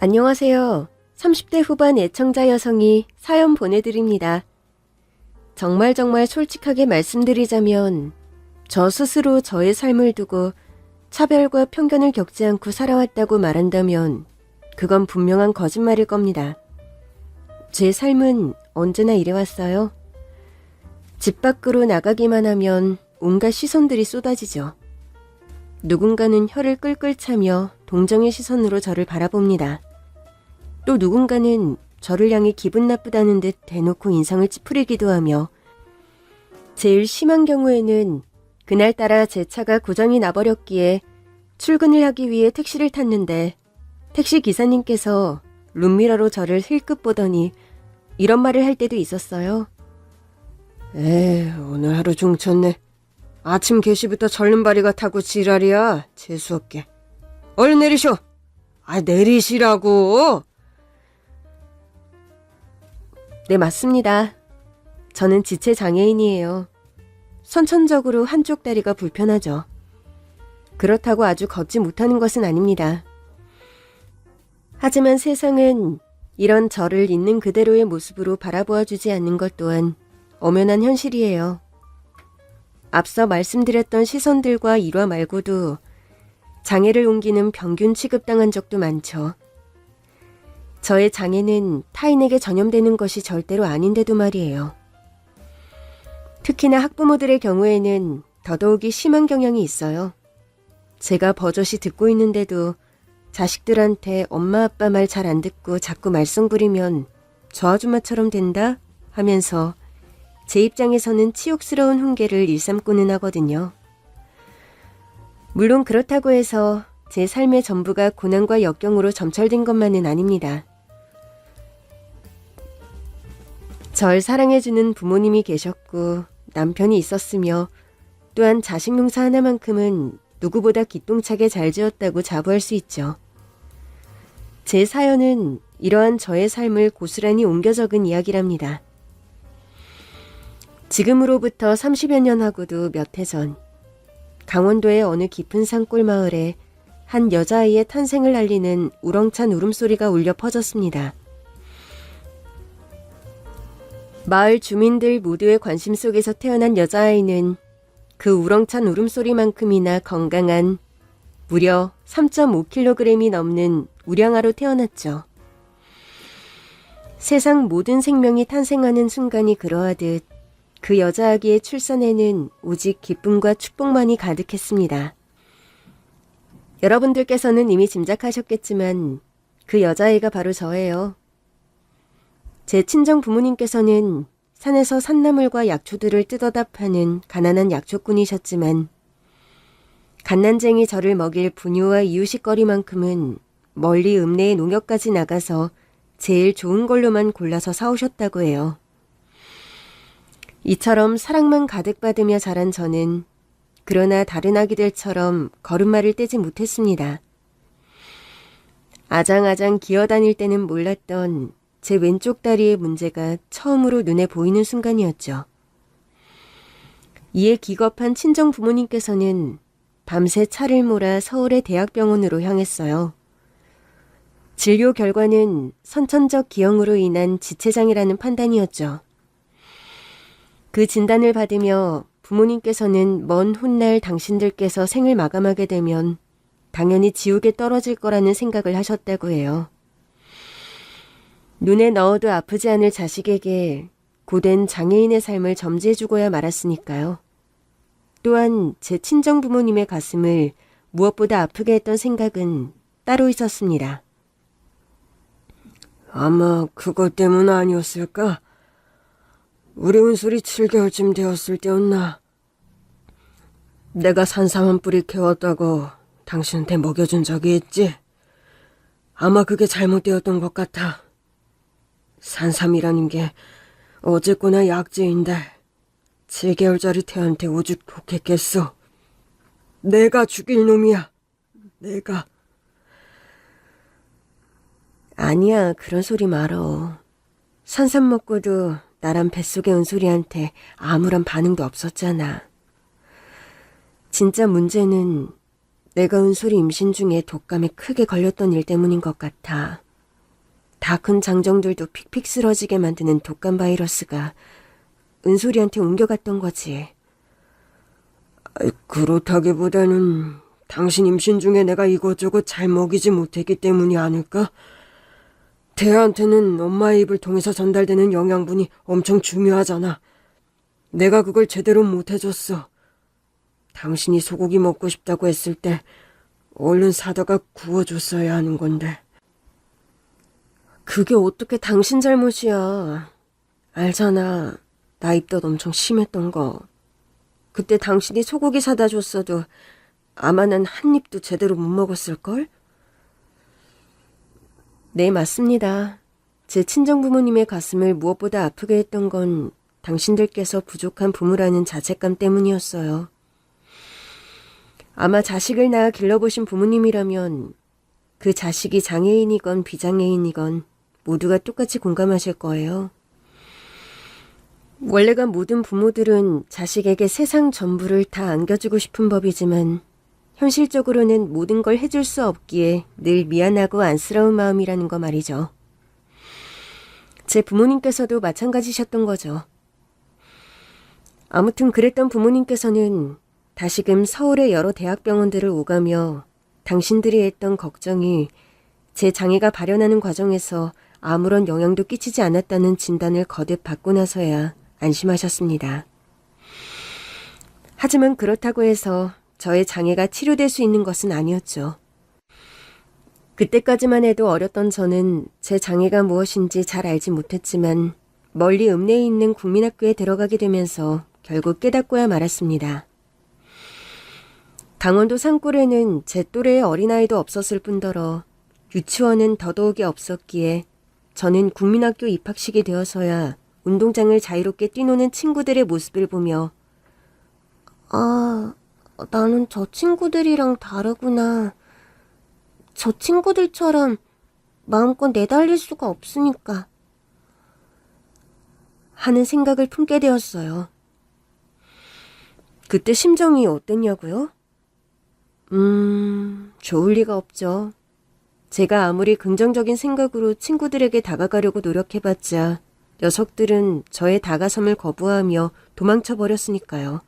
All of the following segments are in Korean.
안녕하세요. 30대 후반 애청자 여성이 사연 보내드립니다. 정말 솔직하게 말씀드리자면 저 스스로 저의 삶을 두고 차별과 편견을 겪지 않고 살아왔다고 말한다면 그건 분명한 거짓말일 겁니다. 제 삶은 언제나 이래왔어요. 집 밖으로 나가기만 하면 온갖 시선들이 쏟아지죠. 누군가는 혀를 끌끌 차며 동정의 시선으로 저를 바라봅니다. 또 누군가는 저를 향해 기분 나쁘다는 듯 대놓고 인상을 찌푸리기도 하며 제일 심한 경우에는 그날따라 제 차가 고장이 나버렸기에 출근을 하기 위해 택시를 탔는데 택시 기사님께서 룸미러로 저를 힐끗 보더니 이런 말을 할 때도 있었어요. 오늘 하루 종쳤네. 아침 개시부터 절름발이가 타고 지랄이야. 재수없게. 얼른 내리쇼. 내리시라고. 네, 맞습니다. 저는 지체장애인이에요. 선천적으로 한쪽 다리가 불편하죠. 그렇다고 아주 걷지 못하는 것은 아닙니다. 하지만 세상은 이런 저를 있는 그대로의 모습으로 바라보아주지 않는 것 또한 엄연한 현실이에요. 앞서 말씀드렸던 시선들과 일화 말고도 장애를 옮기는 병균 취급당한 적도 많죠. 저의 장애는 타인에게 전염되는 것이 절대로 아닌데도 말이에요. 특히나 학부모들의 경우에는 더더욱이 심한 경향이 있어요. 제가 버젓이 듣고 있는데도 자식들한테 엄마 아빠 말 잘 안 듣고 자꾸 말썽 부리면 저 아줌마처럼 된다 하면서 제 입장에서는 치욕스러운 훈계를 일삼고는 하거든요. 물론 그렇다고 해서 제 삶의 전부가 고난과 역경으로 점철된 것만은 아닙니다. 절 사랑해주는 부모님이 계셨고 남편이 있었으며 또한 자식 농사 하나만큼은 누구보다 기똥차게 잘 지었다고 자부할 수 있죠. 제 사연은 이러한 저의 삶을 고스란히 옮겨 적은 이야기랍니다. 지금으로부터 30여 년 하고도 몇 해 전 강원도의 어느 깊은 산골 마을에 한 여자아이의 탄생을 알리는 우렁찬 울음소리가 울려 퍼졌습니다. 마을 주민들 모두의 관심 속에서 태어난 여자아이는 그 우렁찬 울음소리만큼이나 건강한 무려 3.5kg이 넘는 우량아로 태어났죠. 세상 모든 생명이 탄생하는 순간이 그러하듯 그 여자아기의 출산에는 오직 기쁨과 축복만이 가득했습니다. 여러분들께서는 이미 짐작하셨겠지만 그 여자아이가 바로 저예요. 제 친정 부모님께서는 산에서 산나물과 약초들을 뜯어다 파는 가난한 약초꾼이셨지만 갓난쟁이 저를 먹일 분유와 이유식거리만큼은 멀리 읍내의 농협까지 나가서 제일 좋은 걸로만 골라서 사오셨다고 해요. 이처럼 사랑만 가득 받으며 자란 저는 그러나 다른 아기들처럼 걸음마를 떼지 못했습니다. 아장아장 기어다닐 때는 몰랐던 제 왼쪽 다리의 문제가 처음으로 눈에 보이는 순간이었죠. 이에 기겁한 친정 부모님께서는 밤새 차를 몰아 서울의 대학병원으로 향했어요. 진료 결과는 선천적 기형으로 인한 지체장애라는 판단이었죠. 그 진단을 받으며 부모님께서는 먼 훗날 당신들께서 생을 마감하게 되면 당연히 지옥에 떨어질 거라는 생각을 하셨다고 해요. 눈에 넣어도 아프지 않을 자식에게 고된 장애인의 삶을 점지해주고야 말았으니까요. 또한 제 친정 부모님의 가슴을 무엇보다 아프게 했던 생각은 따로 있었습니다. 아마 그것 때문 아니었을까? 우리 은솔이 7개월쯤 되었을 때였나? 내가 산삼 한 뿌리 캐왔다고 당신한테 먹여준 적이 있지? 아마 그게 잘못되었던 것 같아. 산삼이라는 게 어쨌거나 약재인데 7개월짜리 태한테 오죽 독했겠어. 내가 죽일 놈이야. 내가. 아니야, 그런 소리 말어. 산삼 먹고도 나란 뱃속의 은솔이한테 아무런 반응도 없었잖아. 진짜 문제는 내가 은솔이 임신 중에 독감에 크게 걸렸던 일 때문인 것 같아. 다 큰 장정들도 픽픽 쓰러지게 만드는 독감 바이러스가 은솔이한테 옮겨갔던 거지. 그렇다기보다는 당신 임신 중에 내가 이것저것 잘 먹이지 못했기 때문이 아닐까? 태아한테는 엄마의 입을 통해서 전달되는 영양분이 엄청 중요하잖아. 내가 그걸 제대로 못해줬어. 당신이 소고기 먹고 싶다고 했을 때 얼른 사다가 구워줬어야 하는 건데. 그게 어떻게 당신 잘못이야. 알잖아. 나 입덧 엄청 심했던 거. 그때 당신이 소고기 사다 줬어도 아마 난 한 입도 제대로 못 먹었을걸? 네, 맞습니다. 제 친정부모님의 가슴을 무엇보다 아프게 했던 건 당신들께서 부족한 부모라는 자책감 때문이었어요. 아마 자식을 낳아 길러보신 부모님이라면 그 자식이 장애인이건 비장애인이건 모두가 똑같이 공감하실 거예요. 원래가 모든 부모들은 자식에게 세상 전부를 다 안겨주고 싶은 법이지만 현실적으로는 모든 걸 해줄 수 없기에 늘 미안하고 안쓰러운 마음이라는 거 말이죠. 제 부모님께서도 마찬가지셨던 거죠. 아무튼 그랬던 부모님께서는 다시금 서울의 여러 대학병원들을 오가며 당신들이 했던 걱정이 제 장애가 발현하는 과정에서 아무런 영향도 끼치지 않았다는 진단을 거듭 받고 나서야 안심하셨습니다. 하지만 그렇다고 해서 저의 장애가 치료될 수 있는 것은 아니었죠. 그때까지만 해도 어렸던 저는 제 장애가 무엇인지 잘 알지 못했지만 멀리 읍내에 있는 국민학교에 들어가게 되면서 결국 깨닫고야 말았습니다. 강원도 산골에는 제 또래의 어린아이도 없었을 뿐더러 유치원은 더더욱이 없었기에 저는 국민학교 입학식이 되어서야 운동장을 자유롭게 뛰노는 친구들의 모습을 보며 나는 저 친구들이랑 다르구나. 저 친구들처럼 마음껏 내달릴 수가 없으니까 하는 생각을 품게 되었어요. 그때 심정이 어땠냐고요? 좋을 리가 없죠. 제가 아무리 긍정적인 생각으로 친구들에게 다가가려고 노력해봤자 녀석들은 저의 다가섬을 거부하며 도망쳐버렸으니까요.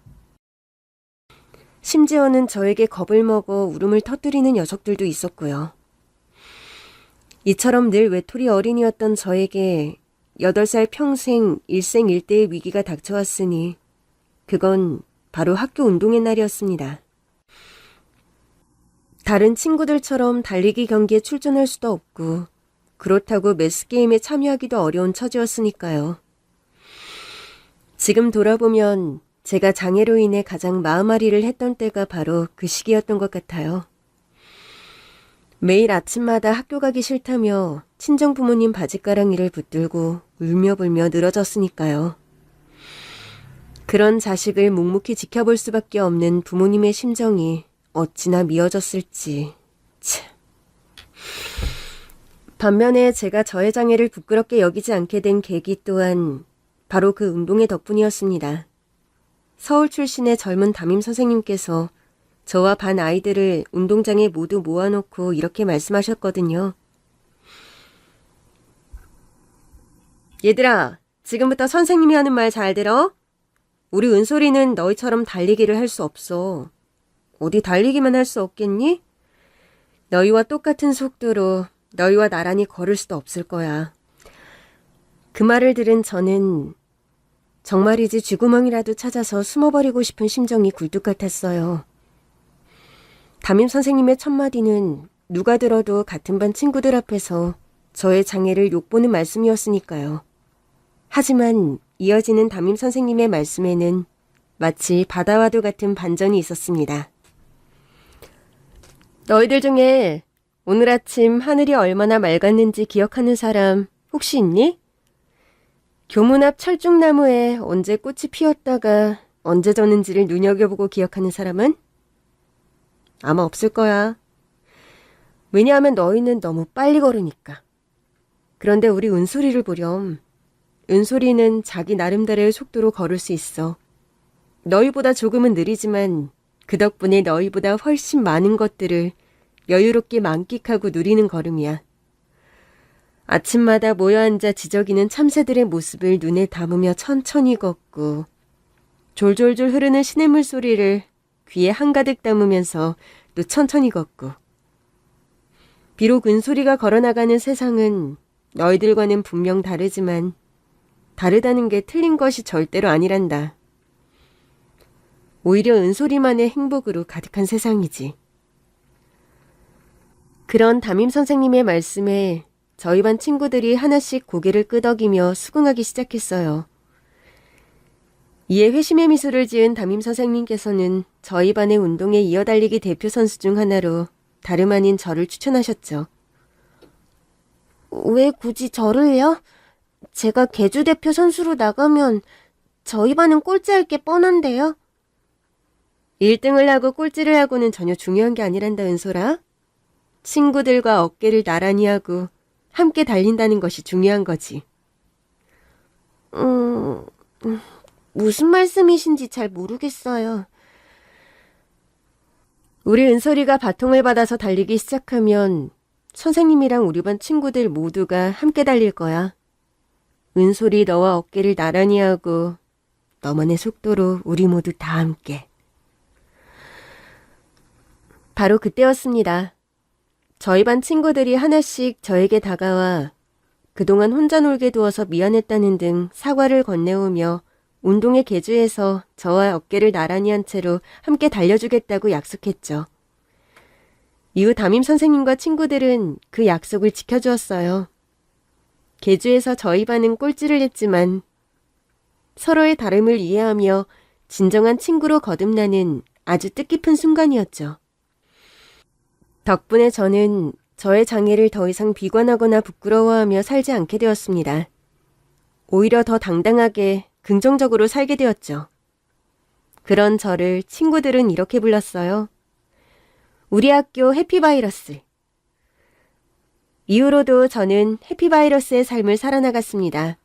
심지어는 저에게 겁을 먹어 울음을 터뜨리는 녀석들도 있었고요. 이처럼 늘 외톨이 어린이였던 저에게 8살 평생 일생일대의 위기가 닥쳐왔으니 그건 바로 학교 운동의 날이었습니다. 다른 친구들처럼 달리기 경기에 출전할 수도 없고 그렇다고 매스게임에 참여하기도 어려운 처지였으니까요. 지금 돌아보면 제가 장애로 인해 가장 마음앓이를 했던 때가 바로 그 시기였던 것 같아요. 매일 아침마다 학교 가기 싫다며 친정부모님 바짓가랑이를 붙들고 울며불며 늘어졌으니까요. 그런 자식을 묵묵히 지켜볼 수밖에 없는 부모님의 심정이 어찌나 미어졌을지. 참. 반면에 제가 저의 장애를 부끄럽게 여기지 않게 된 계기 또한 바로 그 운동의 덕분이었습니다. 서울 출신의 젊은 담임 선생님께서 저와 반 아이들을 운동장에 모두 모아놓고 이렇게 말씀하셨거든요. 얘들아, 지금부터 선생님이 하는 말 잘 들어. 우리 은솔이는 너희처럼 달리기를 할 수 없어. 어디 달리기만 할 수 없겠니? 너희와 똑같은 속도로 너희와 나란히 걸을 수도 없을 거야. 그 말을 들은 저는 정말이지 쥐구멍이라도 찾아서 숨어버리고 싶은 심정이 굴뚝 같았어요. 담임 선생님의 첫마디는 누가 들어도 같은 반 친구들 앞에서 저의 장애를 욕보는 말씀이었으니까요. 하지만 이어지는 담임 선생님의 말씀에는 마치 바다와도 같은 반전이 있었습니다. 너희들 중에 오늘 아침 하늘이 얼마나 맑았는지 기억하는 사람 혹시 있니? 교문 앞 철쭉나무에 언제 꽃이 피었다가 언제 졌는지를 눈여겨보고 기억하는 사람은? 아마 없을 거야. 왜냐하면 너희는 너무 빨리 걸으니까. 그런데 우리 은솔이를 보렴. 은솔이는 자기 나름대로의 속도로 걸을 수 있어. 너희보다 조금은 느리지만 그 덕분에 너희보다 훨씬 많은 것들을 여유롭게 만끽하고 누리는 걸음이야. 아침마다 모여 앉아 지저귀는 참새들의 모습을 눈에 담으며 천천히 걷고 졸졸졸 흐르는 시냇물 소리를 귀에 한가득 담으면서 또 천천히 걷고 비록 은솔이가 걸어나가는 세상은 너희들과는 분명 다르지만 다르다는 게 틀린 것이 절대로 아니란다. 오히려 은솔이만의 행복으로 가득한 세상이지. 그런 담임 선생님의 말씀에 저희 반 친구들이 하나씩 고개를 끄덕이며 수긍하기 시작했어요. 이에 회심의 미소를 지은 담임 선생님께서는 저희 반의 운동회 이어달리기 대표 선수 중 하나로 다름 아닌 저를 추천하셨죠. 왜 굳이 저를요? 제가 개주 대표 선수로 나가면 저희 반은 꼴찌할 게 뻔한데요. 1등을 하고 꼴찌를 하고는 전혀 중요한 게 아니란다, 은솔아. 친구들과 어깨를 나란히 하고 함께 달린다는 것이 중요한 거지. 무슨 말씀이신지 잘 모르겠어요. 우리 은솔이가 바통을 받아서 달리기 시작하면 선생님이랑 우리 반 친구들 모두가 함께 달릴 거야. 은솔이 너와 어깨를 나란히 하고 너만의 속도로 우리 모두 다 함께. 바로 그때였습니다. 저희 반 친구들이 하나씩 저에게 다가와 그동안 혼자 놀게 두어서 미안했다는 등 사과를 건네오며 운동회 개주에서 저와 어깨를 나란히 한 채로 함께 달려주겠다고 약속했죠. 이후 담임 선생님과 친구들은 그 약속을 지켜주었어요. 개주에서 저희 반은 꼴찌를 했지만 서로의 다름을 이해하며 진정한 친구로 거듭나는 아주 뜻깊은 순간이었죠. 덕분에 저는 저의 장애를 더 이상 비관하거나 부끄러워하며 살지 않게 되었습니다. 오히려 더 당당하게 긍정적으로 살게 되었죠. 그런 저를 친구들은 이렇게 불렀어요. 우리 학교 해피바이러스. 이후로도 저는 해피바이러스의 삶을 살아나갔습니다.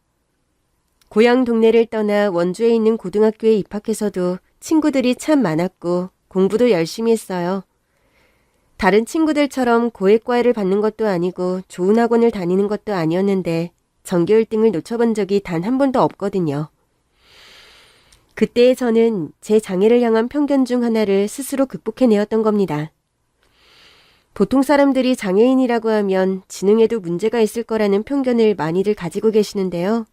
고향 동네를 떠나 원주에 있는 고등학교에 입학해서도 친구들이 참 많았고 공부도 열심히 했어요. 다른 친구들처럼 고액과외를 받는 것도 아니고 좋은 학원을 다니는 것도 아니었는데 전교 1등을 놓쳐본 적이 단 한 번도 없거든요. 그때의 저는 제 장애를 향한 편견 중 하나를 스스로 극복해내었던 겁니다. 보통 사람들이 장애인이라고 하면 지능에도 문제가 있을 거라는 편견을 많이들 가지고 계시는데요.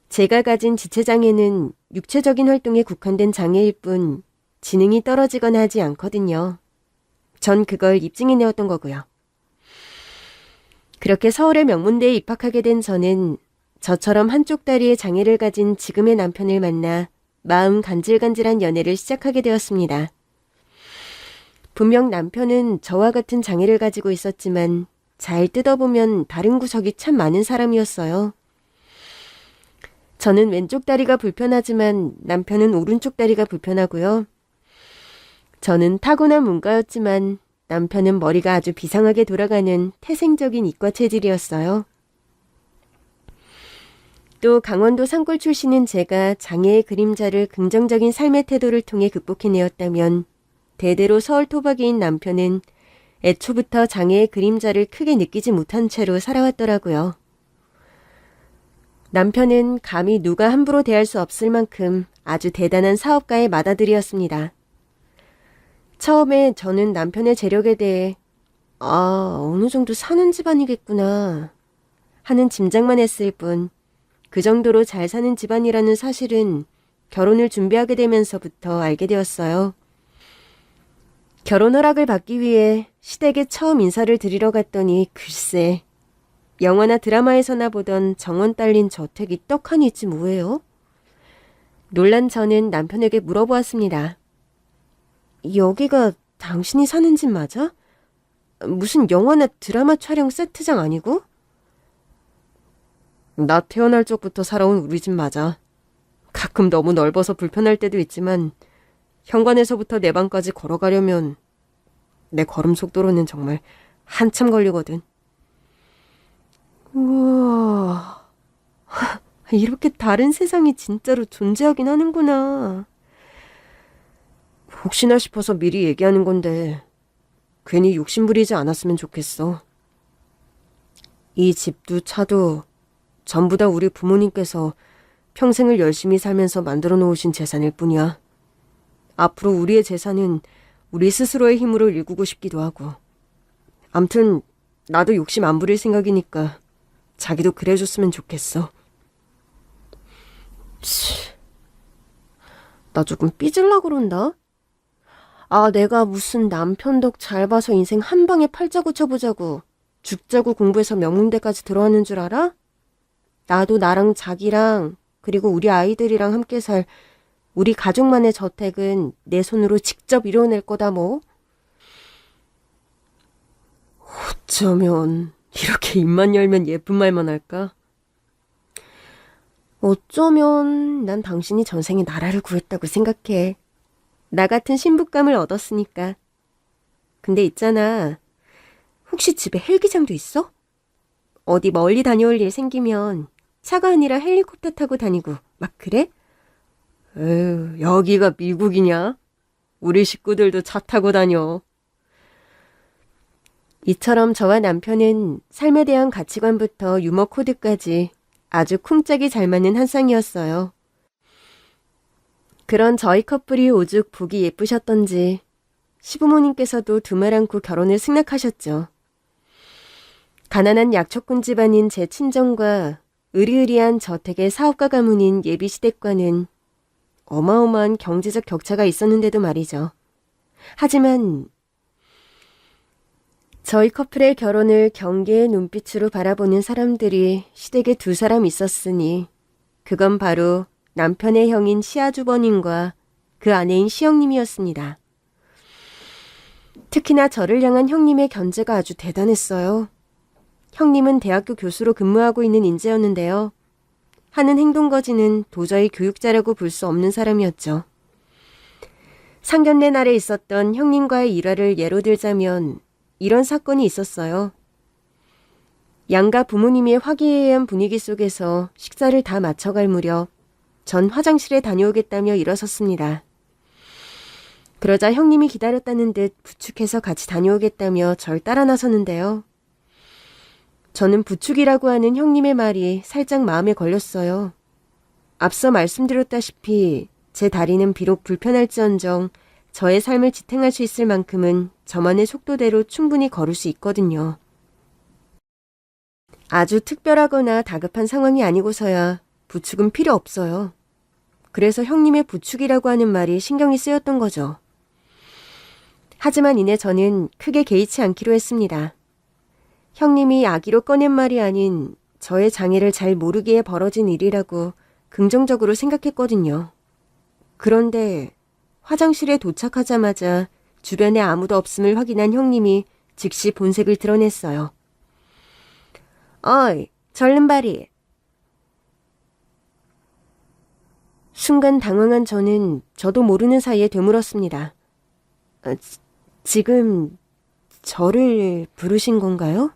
제가 가진 지체장애는 육체적인 활동에 국한된 장애일 뿐 지능이 떨어지거나 하지 않거든요. 전 그걸 입증해내었던 거고요. 그렇게 서울의 명문대에 입학하게 된 저는 저처럼 한쪽 다리에 장애를 가진 지금의 남편을 만나 마음 간질간질한 연애를 시작하게 되었습니다. 분명 남편은 저와 같은 장애를 가지고 있었지만 잘 뜯어보면 다른 구석이 참 많은 사람이었어요. 저는 왼쪽 다리가 불편하지만 남편은 오른쪽 다리가 불편하고요. 저는 타고난 문과였지만 남편은 머리가 아주 비상하게 돌아가는 태생적인 이과 체질이었어요. 또 강원도 산골 출신인 제가 장애의 그림자를 긍정적인 삶의 태도를 통해 극복해내었다면 대대로 서울 토박이인 남편은 애초부터 장애의 그림자를 크게 느끼지 못한 채로 살아왔더라고요. 남편은 감히 누가 함부로 대할 수 없을 만큼 아주 대단한 사업가의 맏아들이었습니다. 처음에 저는 남편의 재력에 대해 어느 정도 사는 집안이겠구나 하는 짐작만 했을 뿐 그 정도로 잘 사는 집안이라는 사실은 결혼을 준비하게 되면서부터 알게 되었어요. 결혼 허락을 받기 위해 시댁에 처음 인사를 드리러 갔더니 글쎄 영화나 드라마에서나 보던 정원 딸린 저택이 떡하니지 뭐예요? 놀란 저는 남편에게 물어보았습니다. 여기가 당신이 사는 집 맞아? 무슨 영화나 드라마 촬영 세트장 아니고? 나 태어날 적부터 살아온 우리 집 맞아. 가끔 너무 넓어서 불편할 때도 있지만 현관에서부터 내 방까지 걸어가려면 내 걸음 속도로는 정말 한참 걸리거든. 우와, 이렇게 다른 세상이 진짜로 존재하긴 하는구나. 혹시나 싶어서 미리 얘기하는 건데 괜히 욕심부리지 않았으면 좋겠어. 이 집도 차도 전부 다 우리 부모님께서 평생을 열심히 살면서 만들어 놓으신 재산일 뿐이야. 앞으로 우리의 재산은 우리 스스로의 힘으로 일구고 싶기도 하고. 암튼 나도 욕심 안 부릴 생각이니까 자기도 그래줬으면 좋겠어. 나 조금 삐질라 그런다. 아, 내가 무슨 남편 덕 잘 봐서 인생 한 방에 팔자고 쳐보자고 죽자고 공부해서 명문대까지 들어왔는 줄 알아? 나도 나랑 자기랑 그리고 우리 아이들이랑 함께 살 우리 가족만의 저택은 내 손으로 직접 이뤄낼 거다 뭐. 어쩌면 이렇게 입만 열면 예쁜 말만 할까? 어쩌면 난 당신이 전생에 나라를 구했다고 생각해. 나 같은 신부감을 얻었으니까. 근데 있잖아. 혹시 집에 헬기장도 있어? 어디 멀리 다녀올 일 생기면 차가 아니라 헬리콥터 타고 다니고 막 그래? 에휴, 여기가 미국이냐? 우리 식구들도 차 타고 다녀. 이처럼 저와 남편은 삶에 대한 가치관부터 유머 코드까지 아주 쿵짝이 잘 맞는 한 쌍이었어요. 그런 저희 커플이 오죽 보기 예쁘셨던지 시부모님께서도 두말 않고 결혼을 승낙하셨죠. 가난한 약초꾼 집안인 제 친정과 으리으리한 저택의 사업가 가문인 예비 시댁과는 어마어마한 경제적 격차가 있었는데도 말이죠. 하지만 저희 커플의 결혼을 경계의 눈빛으로 바라보는 사람들이 시댁에 두 사람 있었으니 그건 바로 남편의 형인 시아주버님과 그 아내인 시영님이었습니다. 특히나 저를 향한 형님의 견제가 아주 대단했어요. 형님은 대학교 교수로 근무하고 있는 인재였는데요. 하는 행동거지는 도저히 교육자라고 볼 수 없는 사람이었죠. 상견례 날에 있었던 형님과의 일화를 예로 들자면 이런 사건이 있었어요. 양가 부모님의 화기애애한 분위기 속에서 식사를 다 마쳐갈 무렵 전 화장실에 다녀오겠다며 일어섰습니다. 그러자 형님이 기다렸다는 듯 부축해서 같이 다녀오겠다며 절 따라 나섰는데요. 저는 부축이라고 하는 형님의 말이 살짝 마음에 걸렸어요. 앞서 말씀드렸다시피 제 다리는 비록 불편할지언정 저의 삶을 지탱할 수 있을 만큼은 저만의 속도대로 충분히 걸을 수 있거든요. 아주 특별하거나 다급한 상황이 아니고서야 부축은 필요 없어요. 그래서 형님의 부축이라고 하는 말이 신경이 쓰였던 거죠. 하지만 이내 저는 크게 개의치 않기로 했습니다. 형님이 악의로 꺼낸 말이 아닌 저의 장애를 잘 모르기에 벌어진 일이라고 긍정적으로 생각했거든요. 그런데 화장실에 도착하자마자 주변에 아무도 없음을 확인한 형님이 즉시 본색을 드러냈어요. 어이, 절름발이. 순간 당황한 저는 저도 모르는 사이에 되물었습니다. 지금 저를 부르신 건가요?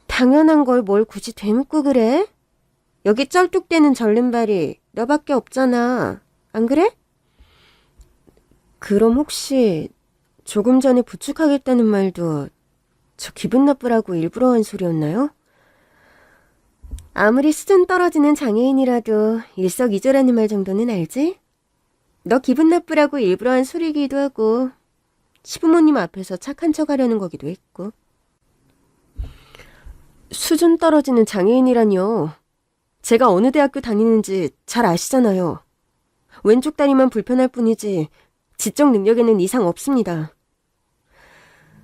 당연한 걸 뭘 굳이 되묻고 그래? 여기 쩔뚝대는 절름발이 너밖에 없잖아. 안 그래? 그럼 혹시 조금 전에 부축하겠다는 말도 저 기분 나쁘라고 일부러 한 소리였나요? 아무리 수준 떨어지는 장애인이라도 일석이조라는 말 정도는 알지? 너 기분 나쁘라고 일부러 한 소리이기도 하고 시부모님 앞에서 착한 척 하려는 거기도 했고. 수준 떨어지는 장애인이라뇨. 제가 어느 대학교 다니는지 잘 아시잖아요. 왼쪽 다리만 불편할 뿐이지 지적 능력에는 이상 없습니다.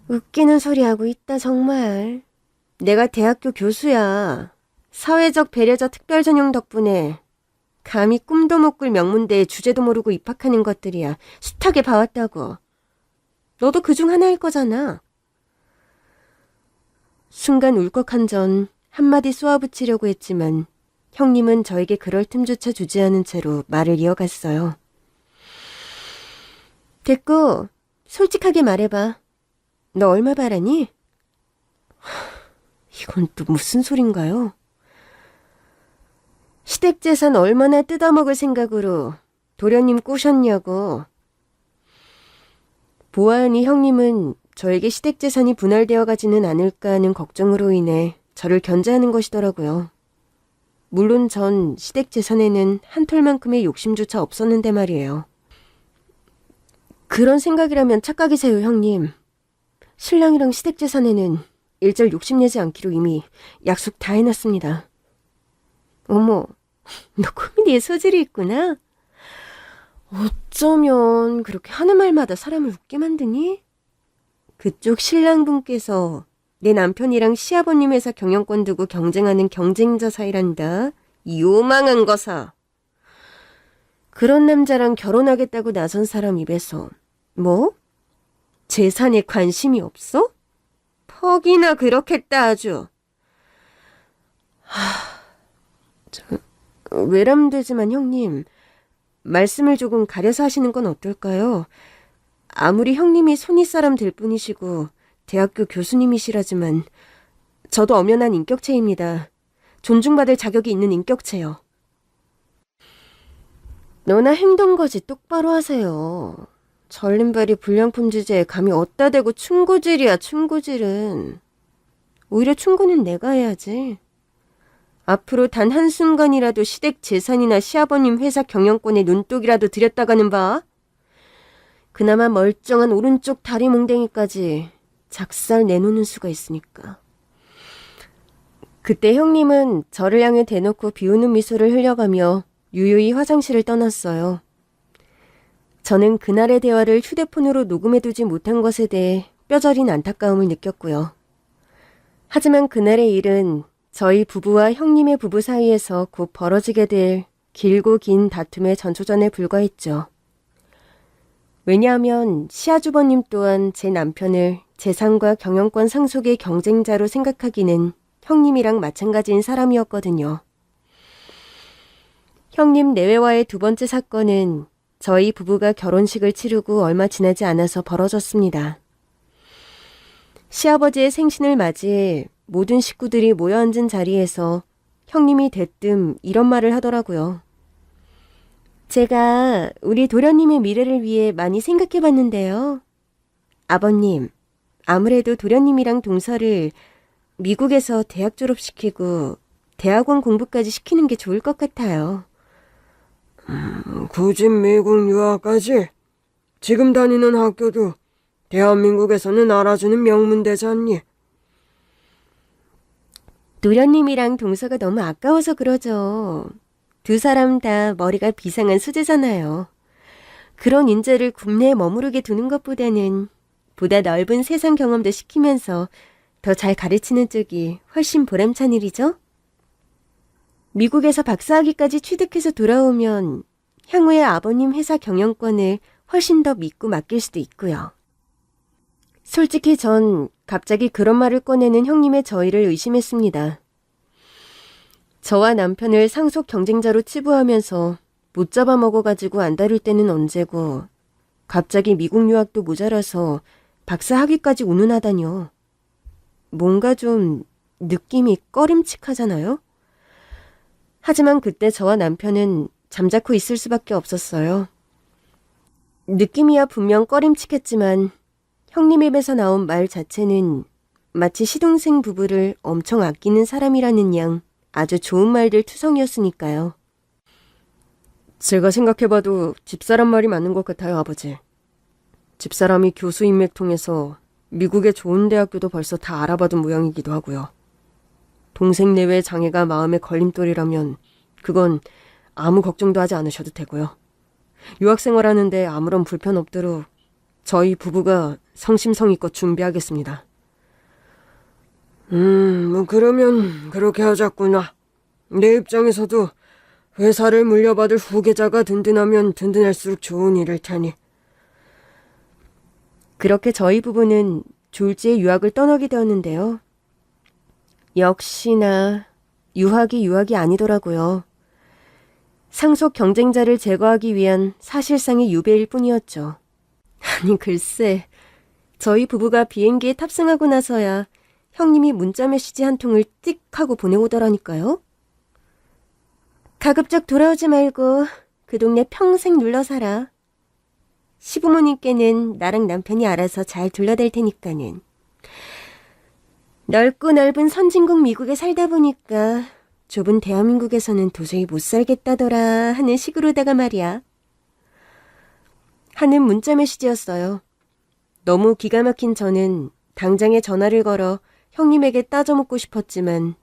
웃기는 소리 하고 있다 정말. 내가 대학교 교수야. 사회적 배려자 특별전형 덕분에 감히 꿈도 못 꿀 명문대에 주제도 모르고 입학하는 것들이야 숱하게 봐왔다고. 너도 그중 하나일 거잖아. 순간 울컥한 전 한마디 쏘아붙이려고 했지만 형님은 저에게 그럴 틈조차 주지 않은 채로 말을 이어갔어요. 됐고, 솔직하게 말해봐. 너 얼마 바라니? 이건 또 무슨 소린가요? 시댁 재산 얼마나 뜯어먹을 생각으로 도련님 꼬셨냐고. 보아하니 형님은 저에게 시댁재산이 분할되어 가지는 않을까 하는 걱정으로 인해 저를 견제하는 것이더라고요. 물론 전 시댁재산에는 한 털만큼의 욕심조차 없었는데 말이에요. 그런 생각이라면 착각이세요, 형님. 신랑이랑 시댁재산에는 일절 욕심내지 않기로 이미 약속 다 해놨습니다. 어머, 너 코미디에 소질이 있구나. 어쩌면 그렇게 하는 말마다 사람을 웃게 만드니? 그쪽 신랑분께서 내 남편이랑 시아버님 회사 경영권 두고 경쟁하는 경쟁자 사이란다. 요망한 거사. 그런 남자랑 결혼하겠다고 나선 사람 입에서 뭐? 재산에 관심이 없어? 퍽이나 그렇겠다 아주. 외람되지만 형님, 말씀을 조금 가려서 하시는 건 어떨까요? 아무리 형님이 손윗사람 될 뿐이시고 대학교 교수님이시라지만 저도 엄연한 인격체입니다. 존중받을 자격이 있는 인격체요. 너나 행동거지 똑바로 하세요. 전림발이 불량품 주제에 감히 어따 대고 충고질이야, 충고질은. 오히려 충고는 내가 해야지. 앞으로 단 한순간이라도 시댁 재산이나 시아버님 회사 경영권에 눈독이라도 들였다가는 봐. 그나마 멀쩡한 오른쪽 다리 몽댕이까지 작살 내놓는 수가 있으니까. 그때 형님은 저를 향해 대놓고 비웃는 미소를 흘려가며 유유히 화장실을 떠났어요. 저는 그날의 대화를 휴대폰으로 녹음해두지 못한 것에 대해 뼈저린 안타까움을 느꼈고요. 하지만 그날의 일은 저희 부부와 형님의 부부 사이에서 곧 벌어지게 될 길고 긴 다툼의 전초전에 불과했죠. 왜냐하면 시아주버님 또한 제 남편을 재산과 경영권 상속의 경쟁자로 생각하기는 형님이랑 마찬가지인 사람이었거든요. 형님 내외와의 두 번째 사건은 저희 부부가 결혼식을 치르고 얼마 지나지 않아서 벌어졌습니다. 시아버지의 생신을 맞이해 모든 식구들이 모여 앉은 자리에서 형님이 대뜸 이런 말을 하더라고요. 제가 우리 도련님의 미래를 위해 많이 생각해 봤는데요. 아버님, 아무래도 도련님이랑 동서를 미국에서 대학 졸업시키고 대학원 공부까지 시키는 게 좋을 것 같아요. 굳이 미국 유학까지? 지금 다니는 학교도 대한민국에서는 알아주는 명문대지 않니? 도련님이랑 동서가 너무 아까워서 그러죠. 두 사람 다 머리가 비상한 수제잖아요. 그런 인재를 국내에 머무르게 두는 것보다는 보다 넓은 세상 경험도 시키면서 더 잘 가르치는 쪽이 훨씬 보람찬 일이죠? 미국에서 박사학위까지 취득해서 돌아오면 향후에 아버님 회사 경영권을 훨씬 더 믿고 맡길 수도 있고요. 솔직히 전 갑자기 그런 말을 꺼내는 형님의 저희를 의심했습니다. 저와 남편을 상속 경쟁자로 치부하면서 못 잡아먹어가지고 안달일 때는 언제고 갑자기 미국 유학도 모자라서 박사 학위까지 운운하다뇨. 뭔가 좀 느낌이 꺼림칙하잖아요? 하지만 그때 저와 남편은 잠자코 있을 수밖에 없었어요. 느낌이야 분명 꺼림칙했지만 형님 입에서 나온 말 자체는 마치 시동생 부부를 엄청 아끼는 사람이라는 양 아주 좋은 말들 투성이었으니까요. 제가 생각해봐도 집사람 말이 맞는 것 같아요, 아버지. 집사람이 교수 인맥 통해서 미국의 좋은 대학교도 벌써 다 알아봐둔 모양이기도 하고요. 동생 내외 장애가 마음의 걸림돌이라면 그건 아무 걱정도 하지 않으셔도 되고요. 유학생활하는데 아무런 불편 없도록 저희 부부가 성심성의껏 준비하겠습니다. 그러면 그렇게 하자꾸나. 내 입장에서도 회사를 물려받을 후계자가 든든하면 든든할수록 좋은 일일 테니. 그렇게 저희 부부는 졸지에 유학을 떠나게 되었는데요. 역시나 유학이 아니더라고요. 상속 경쟁자를 제거하기 위한 사실상의 유배일 뿐이었죠. 아니 글쎄, 저희 부부가 비행기에 탑승하고 나서야 형님이 문자 메시지 한 통을 띡 하고 보내오더라니까요. 가급적 돌아오지 말고 그 동네 평생 눌러 살아. 시부모님께는 나랑 남편이 알아서 잘 둘러댈 테니까는. 넓고 넓은 선진국 미국에 살다 보니까 좁은 대한민국에서는 도저히 못 살겠다더라 하는 식으로다가 말이야. 하는 문자 메시지였어요. 너무 기가 막힌 저는 당장에 전화를 걸어 형님에게 따져묻고 싶었지만